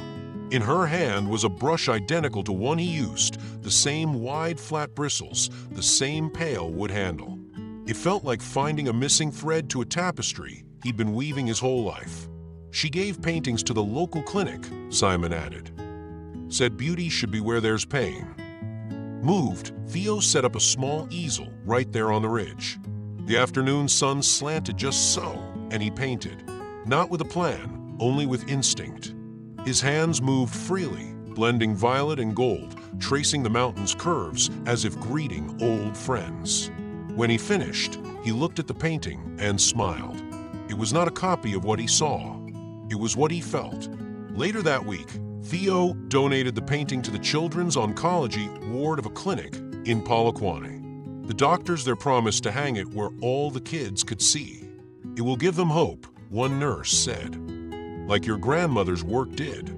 In her hand was a brush identical to one he used, the same wide, flat bristles, the same pale wood handle. It felt like finding a missing thread to a tapestry he'd been weaving his whole life. "She gave paintings to the local clinic," Simon added. "Said beauty should be where there's pain." Moved, Theo set up a small easel right there on the ridge. The afternoon sun slanted just so, and he painted. Not with a plan, only with instinct. His hands moved freely, blending violet and gold, tracing the mountain's curves as if greeting old friends. When he finished, he looked at the painting and smiled. It was not a copy of what he saw. It was what he felt. Later that week, Theo donated the painting to the Children's Oncology ward of a clinic in Polokwane. The doctors there promised to hang it where all the kids could see. "It will give them hope," one nurse said. "Like your grandmother's work did."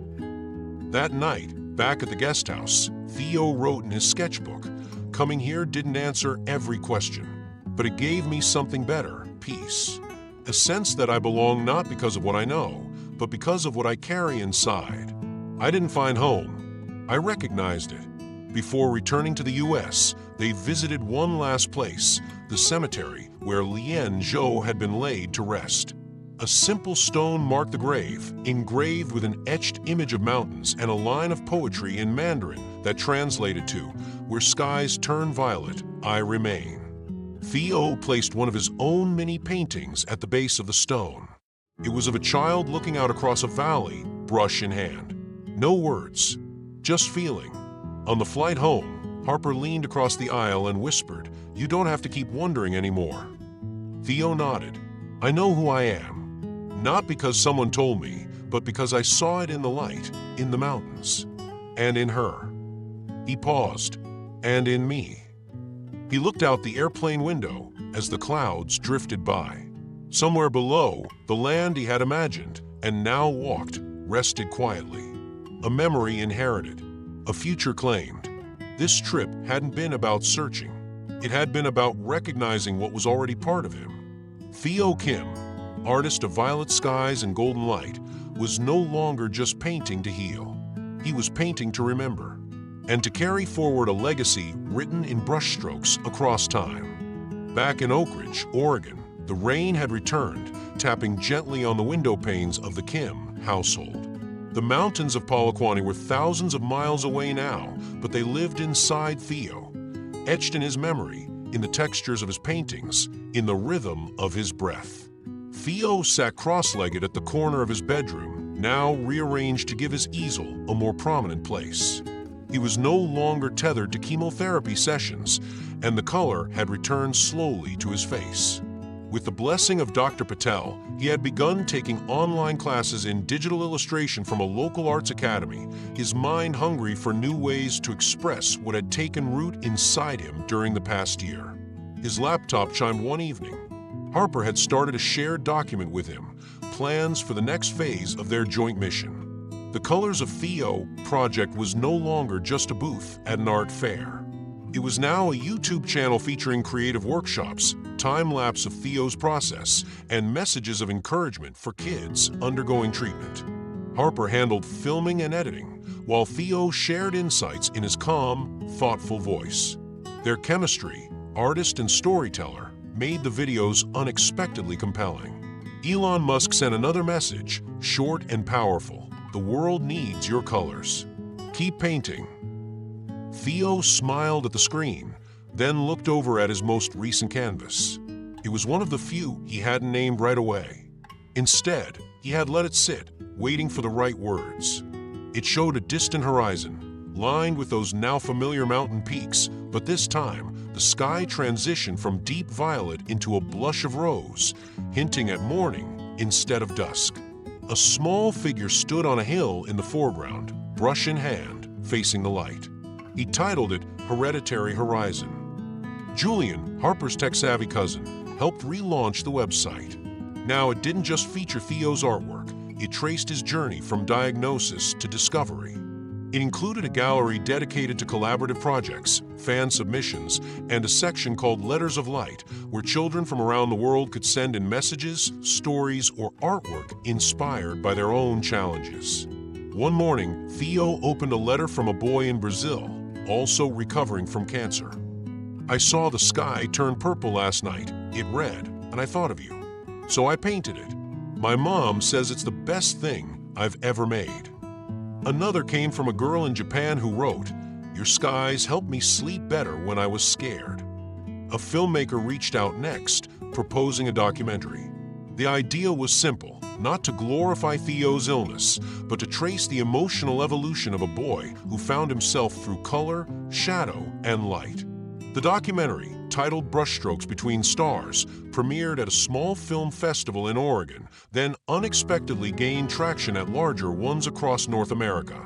That night, back at the guest house, Theo wrote in his sketchbook, "Coming here didn't answer every question, but it gave me something better, peace. A sense that I belong not because of what I know, but because of what I carry inside. I didn't find home. I recognized it." Before returning to the U.S., they visited one last place, the cemetery where Lien Zhou had been laid to rest. A simple stone marked the grave, engraved with an etched image of mountains and a line of poetry in Mandarin that translated to, "Where skies turn violet, I remain." Theo placed one of his own mini paintings at the base of the stone. It was of a child looking out across a valley, brush in hand. No words, just feeling. On the flight home, Harper leaned across the aisle and whispered, "You don't have to keep wondering anymore." Theo nodded. "I know who I am. Not because someone told me, but because I saw it in the light, in the mountains, and in her." He paused. "And in me." He looked out the airplane window as the clouds drifted by. Somewhere below, the land he had imagined and now walked rested quietly. A memory inherited, a future claimed. This trip hadn't been about searching. It had been about recognizing what was already part of him. Theo Kim, artist of violet skies and golden light, was no longer just painting to heal. He was painting to remember, and to carry forward a legacy written in brushstrokes across time. Back in Oak Ridge, Oregon, the rain had returned, tapping gently on the window panes of the Kim household. The mountains of Polokwane were thousands of miles away now, but they lived inside Theo, etched in his memory, in the textures of his paintings, in the rhythm of his breath. Theo sat cross-legged at the corner of his bedroom, now rearranged to give his easel a more prominent place. He was no longer tethered to chemotherapy sessions, and the color had returned slowly to his face. With the blessing of Dr. Patel, he had begun taking online classes in digital illustration from a local arts academy, his mind hungry for new ways to express what had taken root inside him during the past year. His laptop chimed one evening. Harper had started a shared document with him, plans for the next phase of their joint mission. The Colors of Theo project was no longer just a booth at an art fair. It was now a YouTube channel featuring creative workshops, time-lapse of Theo's process, and messages of encouragement for kids undergoing treatment. Harper handled filming and editing, while Theo shared insights in his calm, thoughtful voice. Their chemistry, artist and storyteller, made the videos unexpectedly compelling. Elon Musk sent another message, short and powerful. The world needs your colors. Keep painting. Theo smiled at the screen, then looked over at his most recent canvas. It was one of the few he hadn't named right away. Instead, he had let it sit, waiting for the right words. It showed a distant horizon, lined with those now familiar mountain peaks, but this time, the sky transitioned from deep violet into a blush of rose, hinting at morning instead of dusk. A small figure stood on a hill in the foreground, brush in hand, facing the light. He titled it Hereditary Horizon. Julian, Harper's tech-savvy cousin, helped relaunch the website. Now it didn't just feature Theo's artwork, it traced his journey from diagnosis to discovery. It included a gallery dedicated to collaborative projects, fan submissions, and a section called Letters of Light, where children from around the world could send in messages, stories, or artwork inspired by their own challenges. One morning, Theo opened a letter from a boy in Brazil, also recovering from cancer. "I saw the sky turn purple last night," it read, "and I thought of you. So I painted it. My mom says it's the best thing I've ever made." Another came from a girl in Japan who wrote, "Your skies helped me sleep better when I was scared." A filmmaker reached out next, proposing a documentary. The idea was simple, not to glorify Theo's illness, but to trace the emotional evolution of a boy who found himself through color, shadow, and light. The documentary, titled Brushstrokes Between Stars, premiered at a small film festival in Oregon, then unexpectedly gained traction at larger ones across North America.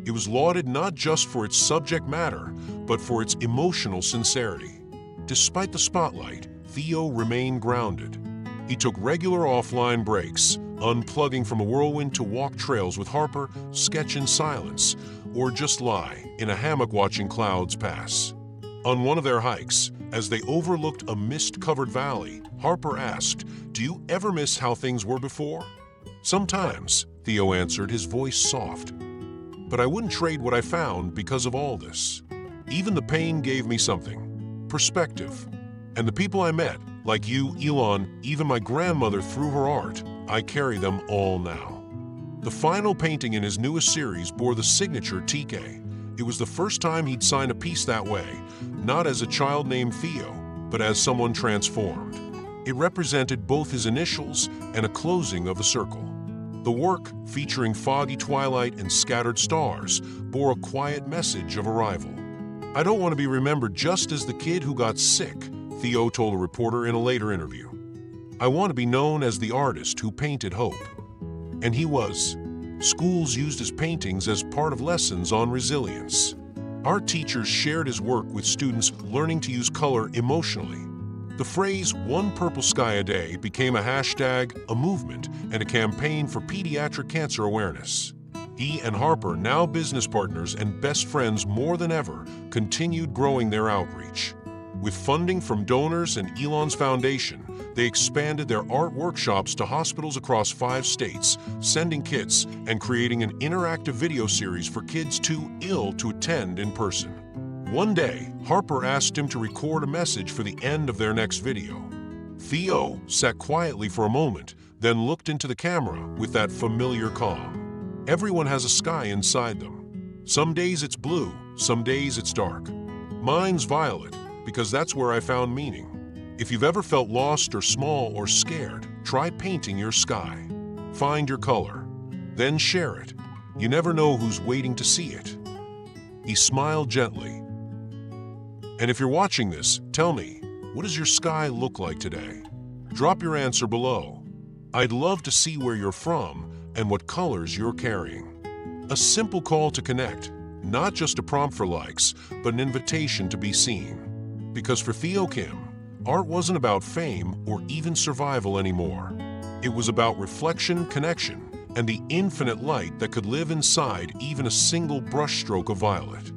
It was lauded not just for its subject matter, but for its emotional sincerity. Despite the spotlight, Theo remained grounded. He took regular offline breaks, unplugging from a whirlwind to walk trails with Harper, sketch in silence, or just lie in a hammock watching clouds pass. On one of their hikes, as they overlooked a mist-covered valley, Harper asked, "Do you ever miss how things were before?" "Sometimes," Theo answered, his voice soft. "But I wouldn't trade what I found because of all this. Even the pain gave me something. Perspective. And the people I met, like you, Elon, even my grandmother through her art, I carry them all now." The final painting in his newest series bore the signature TK. It was the first time he'd signed a piece that way, not as a child named Theo, but as someone transformed. It represented both his initials and a closing of the circle. The work, featuring foggy twilight and scattered stars, bore a quiet message of arrival. "I don't want to be remembered just as the kid who got sick," Theo told a reporter in a later interview. "I want to be known as the artist who painted hope." And he was. Schools used his paintings as part of lessons on resilience. Art teachers shared his work with students learning to use color emotionally. The phrase "one purple sky a day" became a hashtag, a movement, and a campaign for pediatric cancer awareness. He and Harper, now business partners and best friends more than ever, continued growing their outreach. With funding from donors and Elon's foundation, they expanded their art workshops to hospitals across 5 states, sending kits and creating an interactive video series for kids too ill to attend in person. One day, Harper asked him to record a message for the end of their next video. Theo sat quietly for a moment, then looked into the camera with that familiar calm. Everyone has a sky inside them. Some days it's blue, some days it's dark. Mine's violet, because that's where I found meaning. If you've ever felt lost or small or scared, try painting your sky. Find your color, then share it. You never know who's waiting to see it. He smiled gently. And if you're watching this, tell me, what does your sky look like today? Drop your answer below. I'd love to see where you're from and what colors you're carrying. A simple call to connect, not just a prompt for likes, but an invitation to be seen. Because for Theo Kim, art wasn't about fame or even survival anymore. It was about reflection, connection, and the infinite light that could live inside even a single brushstroke of violet.